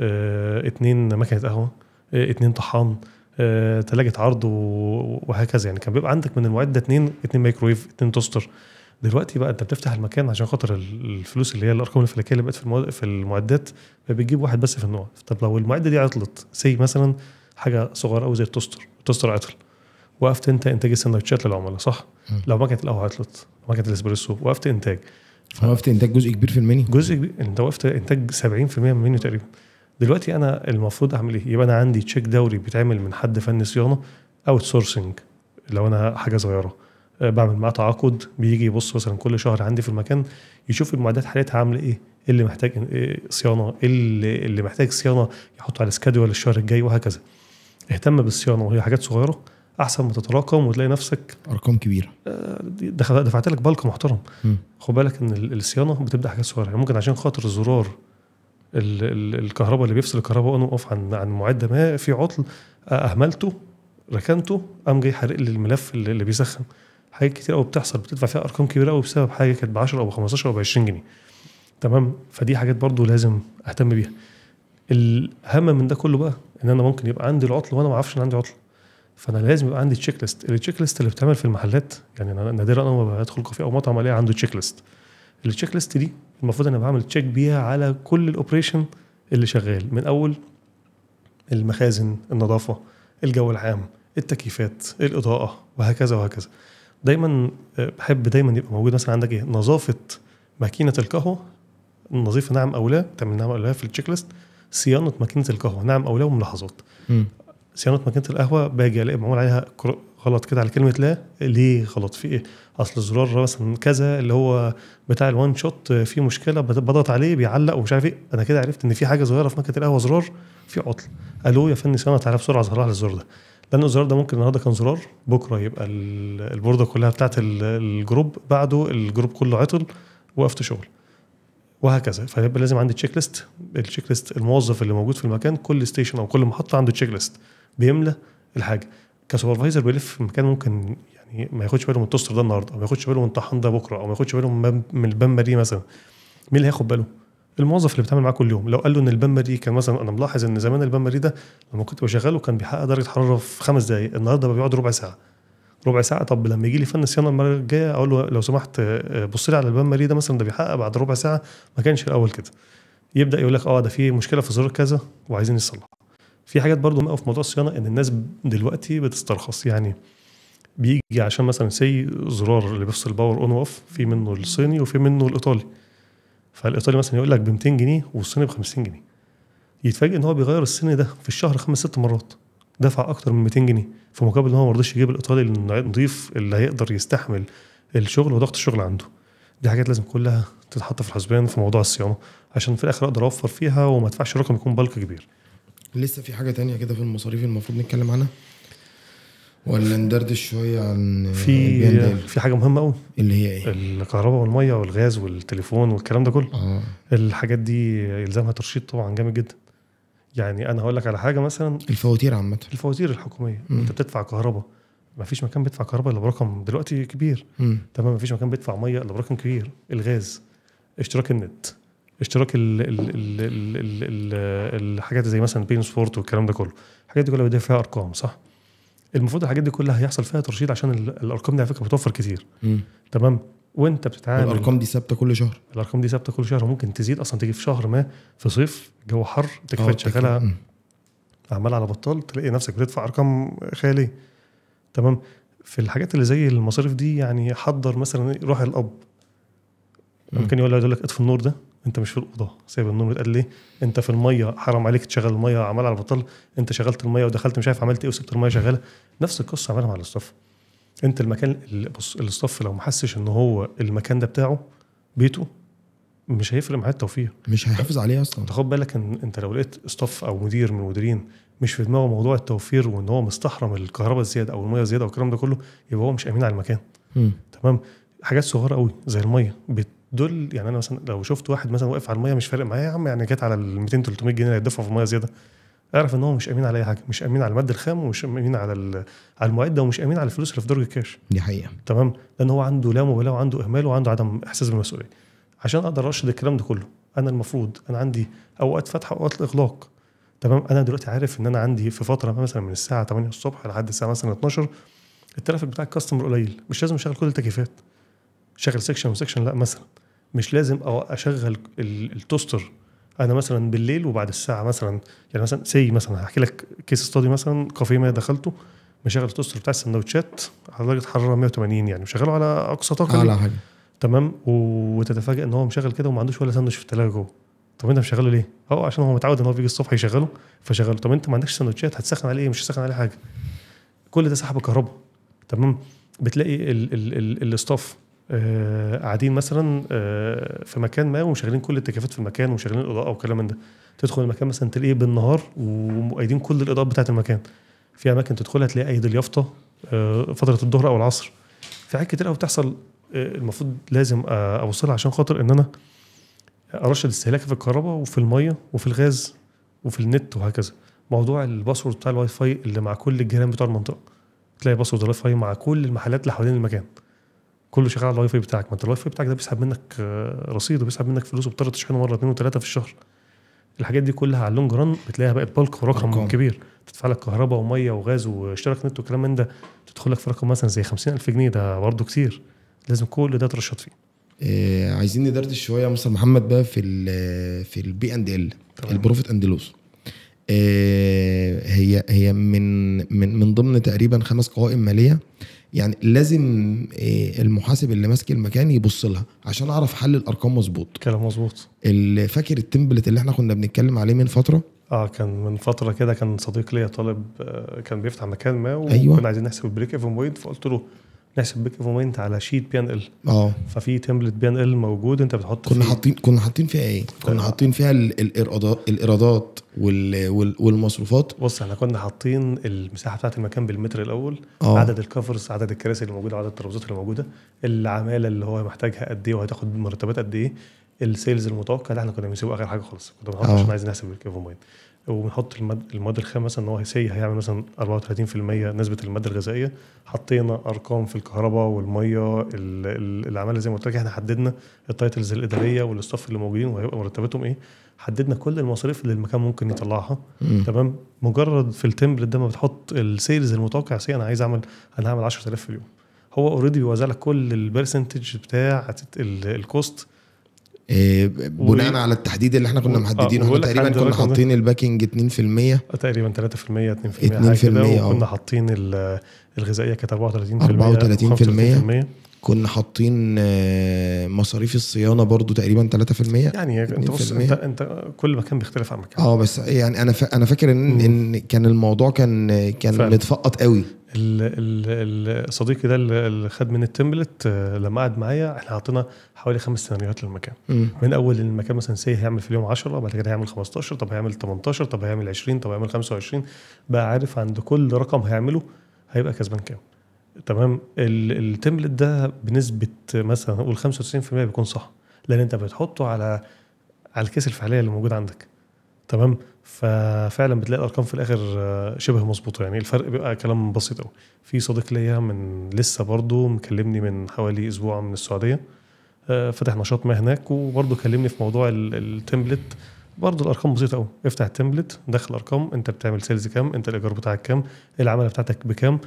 2 مكنه قهوه، 2 طحان، 3 عرض وهكذا. يعني كان بيبقى عندك من المعده 2 مايكرويف، 2 توستر. دلوقتي بقى انت بتفتح المكان عشان خاطر الفلوس اللي هي الارقام الفلكيه اللي بقت في المعدات، فبتجيب واحد بس في النوع. طب لو المعده دي عطلت، سي مثلا حاجه صغيره قوي زي التوستر عطل، وقفت انت انتاج السندوتشات للعملاء صح؟ لو ماكينه القهوه عطلت، ماكينه الاسبريسو، وقفت انتاج. وقفت انتاج جزء كبير في المنيو، جزء كبير، انت وقفت انتاج 70% من المنيو تقريبا. دلوقتي انا المفروض اعمل ايه؟ يبقى انا عندي تشيك دوري بيتعمل من حد فني صيانه، اوت سورسنج لو انا حاجه صغيره، بعمل معاه تعاقد، بيجي يبص مثلا كل شهر عندي في المكان، يشوف المعدات حالتها عامله ايه، اللي محتاج صيانه، اللي محتاج صيانه يحطه على السكادول الشهر الجاي، وهكذا. اهتم بالصيانه، وهي حاجات صغيره احسن ما تتراكم وتلاقي نفسك ارقام كبيره دفعت لك بالك محترم. خد بالك ان الصيانه بتبدا حاجات صغيره، يعني ممكن عشان خاطر زرار الكهرباء اللي بيفصل الكهرباء اون اوف عن معده ما في عطل، اهملته، ركنته، قام جاي حارق لي الملف اللي بيسخن. حاجات كتير قوي بتحصل، بتدفع فيها ارقام كبيره قوي بسبب حاجه كانت ب 10 او ب 15 او ب 20 جنيه. تمام. فدي حاجات برضو لازم اهتم بيها. الاهم من ده كله بقى ان انا ممكن يبقى عندي العطل وانا ما اعرفش ان عندي عطل، فانا لازم يبقى عندي تشيك ليست. التشيك ليست اللي بتعمل في المحلات، يعني انا نادرا انا بدخل كافيه او مطعم الاقي عنده تشيك ليست. التشيك ليست دي المفروض انا بعمل تشيك بيها على كل الاوبريشن اللي شغال، من اول المخازن، النظافه، الجو العام، التكييفات، الاضاءه، وهكذا وهكذا. دايما بحب دايما يبقى موجود مثلا عندك ايه، نظافه ماكينه القهوه، النظيفه نعم او لا، تعمل نعم او لا في التشيك ليست. صيانه ماكينه القهوه نعم او لا، وملاحظات. صيانه ماكينه القهوه باجي الاقي معمول عليها غلط كده على كلمه لا، ليه غلط في ايه؟ اصل الزرار مثلا كذا اللي هو بتاع الوان شوت فيه مشكله، بضغط عليه بيعلق ومش عارف ايه. انا كده عرفت ان في حاجه صغيره في ماكينه القهوه، زرار في عطل. الو يا فني صيانه، تعالى بسرعه صلح لي الزرار ده، لان الزرار ده ممكن النهارده كان زرار، بكره يبقى البورده كلها بتاعت الجروب، بعده الجروب كله عطل، وقفت شغل، وهكذا. فيبقى لازم عندي تشيك ليست. التشيك ليست الموظف اللي موجود في المكان، كل ستيشن او كل محطه عنده تشيك ليست بيملى الحاجه. كسوبرفايزر بيلف في المكان، ممكن يعني ما ياخدش باله من التوستر ده النهارده، او ما ياخدش باله من الطحان ده بكره، او ما ياخدش باله من البامبه دي مثلا. مين اللي هياخد باله؟ الموظف اللي بيتعامل معاه كل يوم. لو قال له ان البامبه دي كان مثلا، انا ملاحظ ان زمان البامبه دي ده لما كنت بشغله كان بيحقق درجه حراره في 5 دقائق، النهارده بيقعد ربع ساعه. طب لما يجي لي فن صيانه المره الجايه اقول له لو سمحت بص لي على البامبه دي ده مثلا، ده بيحقق بعد ربع ساعه، ما كانش الاول كده. يبدا يقول لك ده في مشكله في زرار كذا وعايزين نصلح. في حاجات برضو في موضوع الصيانه، ان الناس دلوقتي بتسترخص، يعني بيجي عشان مثلا سي زرار اللي بيفصل باور اون واوف، في منه الصيني وفي منه الايطالي. فالايطالي مثلا يقول لك ب 200 جنيه والصيني ب 50 جنيه. يتفاجئ ان هو بيغير الصيني ده في الشهر 5-6 مرات، دفع اكتر من 200 جنيه في مقابل ان هو ما رضيش يجيب الايطالي النظيف اللي هيقدر يستحمل الشغل وضغط الشغل عنده. دي حاجات لازم كلها تتحط في الحسبان في موضوع الصيانه، عشان في الاخر اقدر اوفر فيها وما ادفعش رقم يكون بالك كبير. لسه في حاجه تانية كده في المصاريف المفروض نتكلم عنها، ولا ندردش شويه عن في حاجه مهمه قوي، اللي هي ايه؟ الكهرباء والميه والغاز والتليفون والكلام ده كله. الحاجات دي يلزمها ترشيد طبعا جامد جدا. يعني انا هقول لك على حاجه، مثلا الفواتير عامه، الفواتير الحكوميه. انت بتدفع كهرباء، ما فيش مكان بيدفع كهرباء الا برقم دلوقتي كبير. تمام. ما فيش مكان بيدفع ميه الا برقم كبير. الغاز، اشتراك النت، اشتراك الحاجات زي مثلا بين سبورت والكلام ده كله. الحاجات دي كلها بدي فيها ارقام صح. المفروض الحاجات دي كلها هيحصل فيها ترشيد، عشان الارقام دي على فكره بتوفر كتير. تمام. وانت بتتعامل، الارقام دي ثابته كل شهر. الارقام دي ثابته كل شهر، وممكن تزيد اصلا. تيجي في شهر ما في صيف جو حر، تكفيت شغاله عمال على بطال، تلاقي نفسك بتدفع ارقام خياليه. تمام. في الحاجات اللي زي المصاريف دي، يعني حضر مثلا روح الاب، ممكن يقول لك اطفي النور ده، انت مش في الاوضه سايب النور متقل ليه؟ انت في الميه حرام عليك تشغل الميه عمال على بطال، انت شغلت الميه ودخلت مش عارف عملت ايه وسبت الميه شغاله. نفس القصه عملها مع الاصطف. انت المكان بص، الاصطف لو ما حسش ان هو المكان ده بتاعه بيته، مش هيفرق معاه التوفير، مش هيحافظ عليه اصلا. تاخد بالك ان انت لو لقيت اصطف او مدير من المديرين مش في دماغه موضوع التوفير، وان هو مستحرم الكهرباء الزياده او الميه الزياده والكلام ده كله، يبقى هو مش امين على المكان. تمام. حاجات صغيره قوي زي الميه بتدل، يعني انا مثلا لو شفت واحد مثلا واقف على الميه مش فارق معايا، يا عم يعني جت على ال 200 300 جنيه اللي هيدفعوا في الميه زياده، اعرف ان هو مش امين على اي حاجه، مش امين على الماده الخام، ومش امين على المعده، ومش امين على الفلوس اللي في درج الكاش. دي حقيقه. تمام. لان هو عنده لا مبالاه، وعنده اهمال، وعنده عدم احساس بالمسؤوليه. عشان اقدر ارشد الكلام ده كله، انا المفروض انا عندي اوقات فتح واوقات اغلاق. تمام. انا دلوقتي عارف ان انا عندي في فتره مثلا من الساعه 8 الصبح لحد الساعه مثلا 12 الترافيك بتاع الكاستمر قليل، مش لازم اشغل كل التكييفات. شغل سيكشن وسيكشن، لا مثلا مش لازم اشغل التوستر انا مثلا بالليل وبعد الساعه مثلا، يعني مثلا مثلا هحكي لك كيس ستادي، مثلا كافيه ما دخلته مشغل التوستر بتاع السندوتشات على درجه حراره 180، يعني مشغله على اقصى طاقه على حاجه تمام، وتتفاجئ ان هو مشغل كده وما عندوش ولا ساندوتش في الثلاجه جوه. طب انت مشغله ليه؟ عشان هو متعود ان هو بيجي الصبح يشغله فشغله. طب انت ما عندكش سندوتشات، هتسخن عليه؟ مش هتسخن عليه حاجه، كل ده سحب الكهرباء تمام. بتلاقي الاستاف قاعدين مثلا في مكان ما ومشغلين كل التكييفات في المكان ومشغلين الاضاءه وكلام من ده. تدخل المكان مثلا تلاقيه بالنهار ومؤيدين كل الاضاءات بتاعه المكان. في اماكن تدخلها تلاقي ايد اليافطه فتره الظهر او العصر. في حاجات كتير قوي بتحصل المفروض لازم اوصلها عشان خاطر ان انا ارشد استهلاك في الكهرباء وفي الميه وفي الغاز وفي النت وهكذا. موضوع الباسورد بتاع الواي فاي اللي مع كل الجيران بتوع المنطقه، تلاقي باسورد الواي فاي مع كل المحلات اللي حوالين المكان، كله شغال على الواي فاي بتاعك. ما انت الواي فاي بتاعك ده بيسحب منك رصيد وبيسحب منك فلوس وبتضطر تشحنه مره 2 و3 في الشهر. الحاجات دي كلها على اللونج ران بتلاقيها بقت بالك ورقم كبير، تدفع لك كهرباء وميه وغاز واشتراك نت وكلام من ده، تدخل لك في رقم مثلا زي 50,000 جنيه. ده برضه كتير، لازم كل ده ترشد فيه. عايزين ندردش شويه يا مستر محمد بقى في البي اند ال، البروفيت اند لوس. هي من ضمن تقريبا 5 قوائم ماليه، يعني لازم المحاسب اللي ماسك المكان يبص لها عشان اعرف حل الارقام مظبوط. كلام مظبوط. فاكر التمبلت اللي احنا كنا بنتكلم عليه من فتره؟ كان من فتره كده، كان صديق ليا طالب كان بيفتح مكان ما وكنا أيوة. عايزين نحسب البريك ايفن بوينت، فقلت له نحسب بريك ايفن بوينت على شيت بي ان ال. ففي تمبلت بي ان ال موجود انت بتحط كنا حاطين فيها ايه؟ كنا حاطين فيها الايرادات والمصروفات. بص احنا كنا حاطين المساحه بتاعه المكان بالمتر الاول، عدد الكفرز، عدد الكراسي اللي موجوده، عدد الترابيزات اللي موجوده، العماله اللي هو محتاجها قد ايه وهتاخد مرتبات قد ايه، السيلز المتوقع اللي احنا كنا بنسيبه اخر حاجه خالص، كنا بنحط عشان عايزين نحسب بريك ايفن بوينت. وبنحط المواد الخام مثلا ان هو هيعمل مثلا 34% نسبه الماده الغذائيه. حطينا ارقام في الكهرباء والميه، العماله زي ما قلت لك احنا حددنا التايتلز الاداريه والاستاف اللي موجودين وهيبقى مرتباتهم ايه، حددنا كل المصاريف اللي المكان ممكن يطلعها. تمام. مجرد في التمبلت ده ما بتحط السيلز المتوقع، انا هعمل 10,000 في اليوم، هو اوريدي بيوزع لك كل البرسنتج بتاع الكوست بناء على التحديد اللي احنا كنا محددينه. احنا تقريبا كنا حاطين الباكينج 2%، تقريبا 3%، 2%، وكنا حاطين الغذائيه كانت 34%. كنا حاطين مصاريف الصيانه برضو تقريبا 3%. يعني انت بص، انت كل مكان بيختلف عن مكان. بس يعني انا فاكر ان كان الموضوع كان متفقط قوي. صديقي ده اللي خد من التمبلت لما قعد معايا، احنا حاطينا حوالي 5 سيناريوهات للمكان. من اول المكان مثلا هيعمل في اليوم 10، بعد كده هيعمل 15، طب هيعمل 18، طب هيعمل 20، طب هيعمل 25. بقى عارف عند كل رقم هيعمله هيبقى كسبان كام. تمام. التمبلت ده بنسبه مثلا نقول 95% بيكون صح، لان انت بتحطه على الكيس الفعليه اللي موجود عندك. تمام. ففعلا بتلاقي الارقام في الاخر شبه مظبوطه، يعني الفرق بيبقى كلام بسيط قوي. في صديق ليا من لسه برضو مكلمني من حوالي اسبوع من السعوديه، فتح نشاط ما هناك، وبرضو كلمني في موضوع التمبلت. برضو الارقام بسيطه قوي، افتح التمبلت، دخل ارقام، انت بتعمل سيلز كام، انت الايجار بتاعك كام، العماله بتاعتك بكام،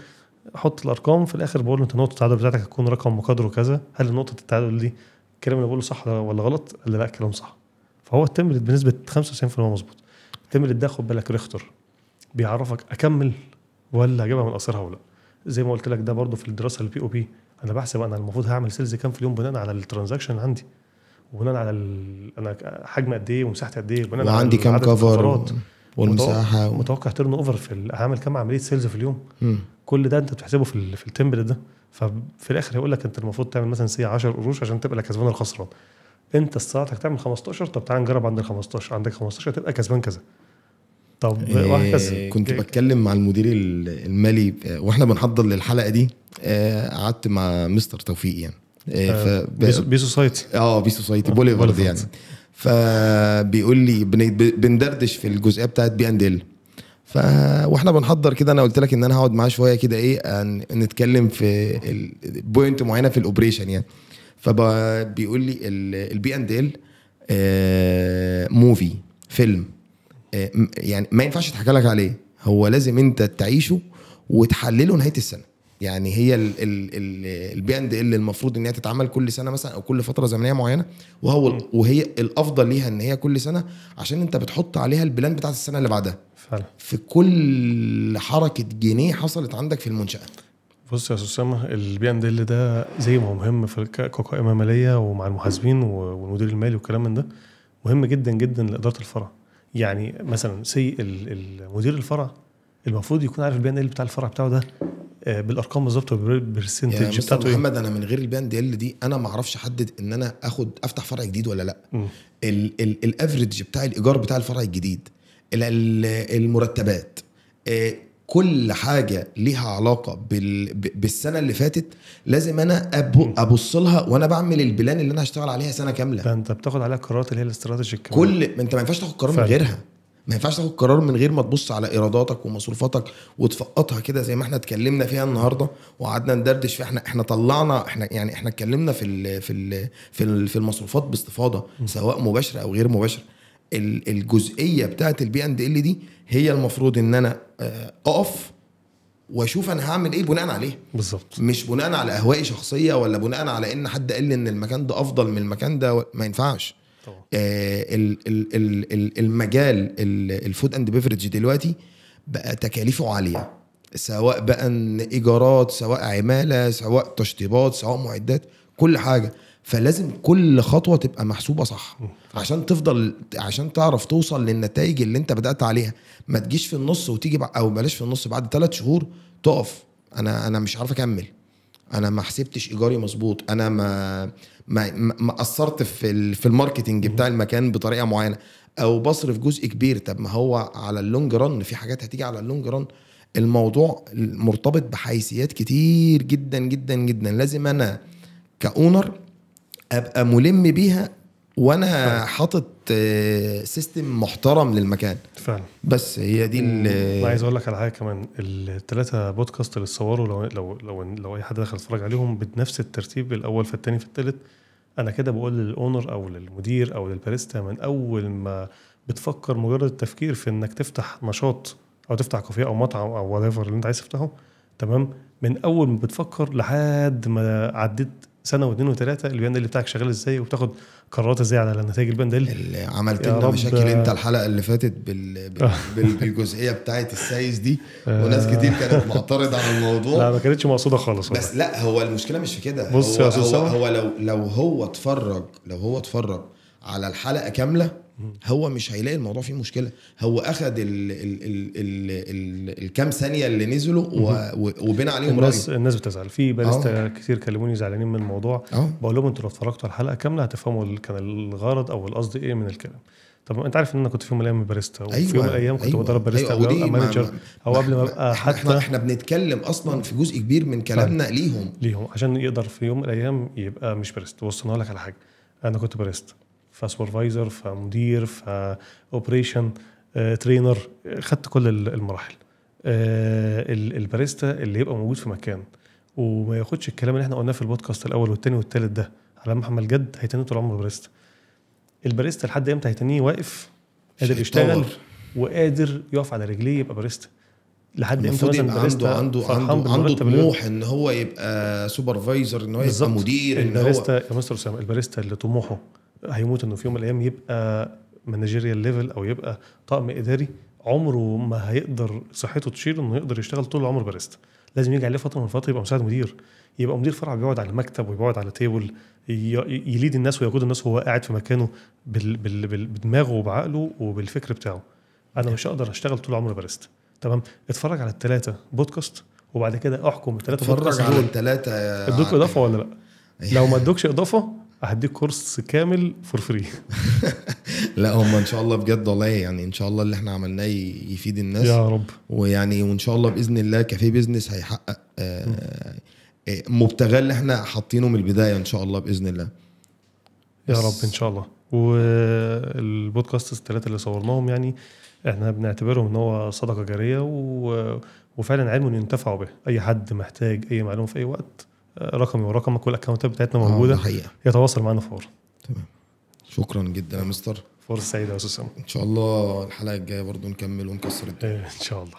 حط الارقام. في الاخر بقول له انت نقطه التعادل بتاعتك هتكون رقم مقدره كذا، هل نقطه التعادل دي الكلام اللي بقوله صح ولا غلط؟ قال لي لا الكلام صح. فهو التمبلت بنسبه 95% مظبوط. التمبلت ده خد بالك ريختر بيعرفك اكمل ولا اجيبها من قصرها ولا. زي ما قلت لك ده برضو في الدراسه البي او بي، انا بحسب انا المفروض هعمل سيلز كام في اليوم بناء على الترانزاكشن عندي، وبناء على انا حجم قد ايه ومساحتي قد ايه، بناء على وعندي كام كفر والمساحه متوقع تيرن اوفر في هعمل كام عمليه سيلز في اليوم. كل ده انت بتحسبه في التمبلت ده. ففي الاخر هيقول لك انت المفروض تعمل مثلا 10 قروش عشان تبقى كسبان ولا خسران. انت استطعتك تعمل 15، طب تعال نجرب عند ال15، عندك 15 تبقى كسبان كذا. طب وهكذا. كنت بتكلم مع المدير المالي واحنا بنحضر للحلقه دي، قعدت مع مستر توفيق يعني بي سوسايتي بي سوسايتي بوليفارد يعني. فبيقول لي بندردش في الجزئيه بتاعت بي اند ال، واحنا بنحضر كده انا قلت لك ان انا هقعد معاه شويه كده نتكلم في البوينت معينه في الاوبريشن يعني. فبيقول لي البي اند ال موفي فيلم، يعني ما ينفعش تحكي لك عليه، هو لازم انت تعيشه وتحلله نهايه السنه. يعني هي البي اند ال المفروض ان هي تتعمل كل سنه مثلا او كل فتره زمنيه معينه، وهي الافضل ليها ان هي كل سنه، عشان انت بتحط عليها البلان بتاعت السنه اللي بعدها فعلا في كل حركه جنيه حصلت عندك في المنشاه. بص يا استاذ اسامه، البي اند ال ده زي ما هو مهم في كقائمه ماليه ومع المحاسبين والمدير المالي والكلام من ده، مهم جدا جدا لاداره الفرع. يعني مثلا المدير الفرع المفروض يكون عارف البي ان ال بتاع الفرع بتاعه ده بالارقام بالظبط وبالبرسنتج بتاعته. محمد انا من غير البي ان ال دي انا ما اعرفش احدد ان انا افتح فرع جديد ولا لا. الافريج بتاع الايجار بتاع الفرع الجديد، المرتبات، كل حاجه ليها علاقه بالسنه اللي فاتت لازم انا ابص لها وانا بعمل البلان اللي انا هشتغل عليها سنه كامله. ده انت بتاخد عليها قرارات اللي هي الاستراتيجيك. انت ما ينفعش تاخد قرار من غيرها، ما ينفعش تاخد قرار من غير ما تبص على ايراداتك ومصروفاتك وتفقطها كده زي ما احنا اتكلمنا فيها النهارده وقعدنا ندردش فيها. احنا طلعنا احنا اتكلمنا في المصروفات باستفاضه سواء مباشره او غير مباشره. الجزئيه بتاعه البي اند ال دي هي المفروض ان انا اقف واشوف انا هعمل ايه بناء عليه بالظبط، مش بناء على اهوائي شخصيه ولا بناء على ان حد قال لي ان المكان ده افضل من المكان ده. ما ينفعش. المجال الفود اند بيفرج دلوقتي بقى تكاليفه عاليه، سواء بقى ايجارات، سواء عماله، سواء تشطيبات، سواء معدات، كل حاجه. فلازم كل خطوه تبقى محسوبه صح عشان تعرف توصل للنتائج اللي انت بدأت عليها. ما تجيش في النص وتيجي او بلاش في النص بعد 3 شهور تقف انا مش عارف اكمل، انا ما حسبتش ايجاري مظبوط، انا ما قصرت في الماركتنج بتاع المكان بطريقه معينه، او بصرف جزء كبير. طب ما هو على اللونج ران في حاجات هتيجي على اللونج ران. الموضوع مرتبط بحيثيات كتير جدا جدا جدا، لازم انا كاونر ابقى ملم بيها وانا حاطط سيستم محترم للمكان فعلا. بس هي دي ما عايز اقول لك على حاجه كمان. ال3 بودكاست اللي صوروا لو اي حد دخل يتفرج عليهم بنفس الترتيب، الاول في الثاني في الثالث، انا كده بقول للاونر او للمدير او للباريستا من اول ما بتفكر مجرد التفكير في انك تفتح نشاط او تفتح كافيه او مطعم او whatever اللي انت عايز تفتحه، تمام، من اول ما بتفكر لحد ما عديت سنه واثنين وثلاثه البي ان ال بتاعك شغال ازاي وبتاخد قرارات ازاي على النتائج البي ان ال. اللي عملت لنا مشاكل انت الحلقه اللي فاتت بالجزئيه بتاعه السايز دي وناس كتير كانت معترضه على الموضوع. لا ما كانتش مقصوده خالص بس لا هو المشكله مش في كده. بص هو لو هو اتفرج على الحلقه كامله هو مش هيلاقي الموضوع فيه مشكله. هو اخد الكام ثانيه اللي نزلوا وبنى عليهم الناس بتزعل في باريستا كتير كلموني زعلانين من الموضوع. بقول لهم انتوا لو اتفرجتوا على الحلقه كامله هتفهموا كان الغرض او القصد ايه من الكلام. طب انت عارف ان انا كنت في يوم من الايام باريستا وفي يوم من الايام كنت بدرب باريستا او مانجر او قبل ما ابقى حتى احنا بنتكلم اصلا في جزء كبير من كلامنا ليهم عشان يقدر في يوم من الايام يبقى مش باريستا. وصلنا لك على حاجه، انا كنت باريستا فسوبرفايزر فمدير فاوبريشن ترينر، خدت كل المراحل. الباريستا اللي يبقى موجود في مكان وما ياخدش الكلام اللي احنا قلناه في البودكاست الاول والثاني والثالث ده على محمل جد هيتنيه طول عمره باريستا. الباريستا لحد امتى هيتنيه واقف قادر يشتغل وقادر يقف على رجليه يبقى باريستا؟ لحد امتى مثلا باريستا عنده طموح ان هو يبقى سوبرفايزر، ان هو يبقى مدير. الباريستا يا مستر اسامه، الباريستا اللي طموحه هيموت انه في يوم من الايام يبقى مانجيريال ليفل او يبقى طاقم اداري، عمره ما هيقدر صحته تشيل انه يقدر يشتغل طول عمره باريستا. لازم يجي عليه فتره من الفترات يبقى مساعد مدير، يبقى مدير فرع بيقعد على المكتب ويقعد على تيبل يليد الناس ويقود الناس وهو قاعد في مكانه بدماغه وبعقله وبالفكر بتاعه. انا مش هقدر اشتغل طول عمري باريستا. تمام، اتفرج على ال3 بودكاست وبعد كده احكم ال3 بودكاست على ال3 ادوك اضافه ولا لا. لو ما ادوكش اضافه هديك كورس كامل فور فري. لا هم ان شاء الله بجد والله، يعني ان شاء الله اللي احنا عملناه يفيد الناس يا رب. ويعني وان شاء الله باذن الله كافيه بيزنس هيحقق مبتغى اللي احنا حاطينه من البدايه ان شاء الله باذن الله يا رب ان شاء الله. والبودكاست ال3 اللي صورناهم يعني احنا بنعتبرهم ان هو صدقه جاريه وفعلا علم ينتفعوا به. اي حد محتاج اي معلومه في اي وقت رقمي ورقمك والاكونتات بتاعتنا موجوده، يتواصل معنا فورا. تمام، شكرا جدا يا مستر. فرصه سعيده يا استاذ. ان شاء الله الحلقه الجايه برضو نكمل ونكسر الدنيا ان شاء الله.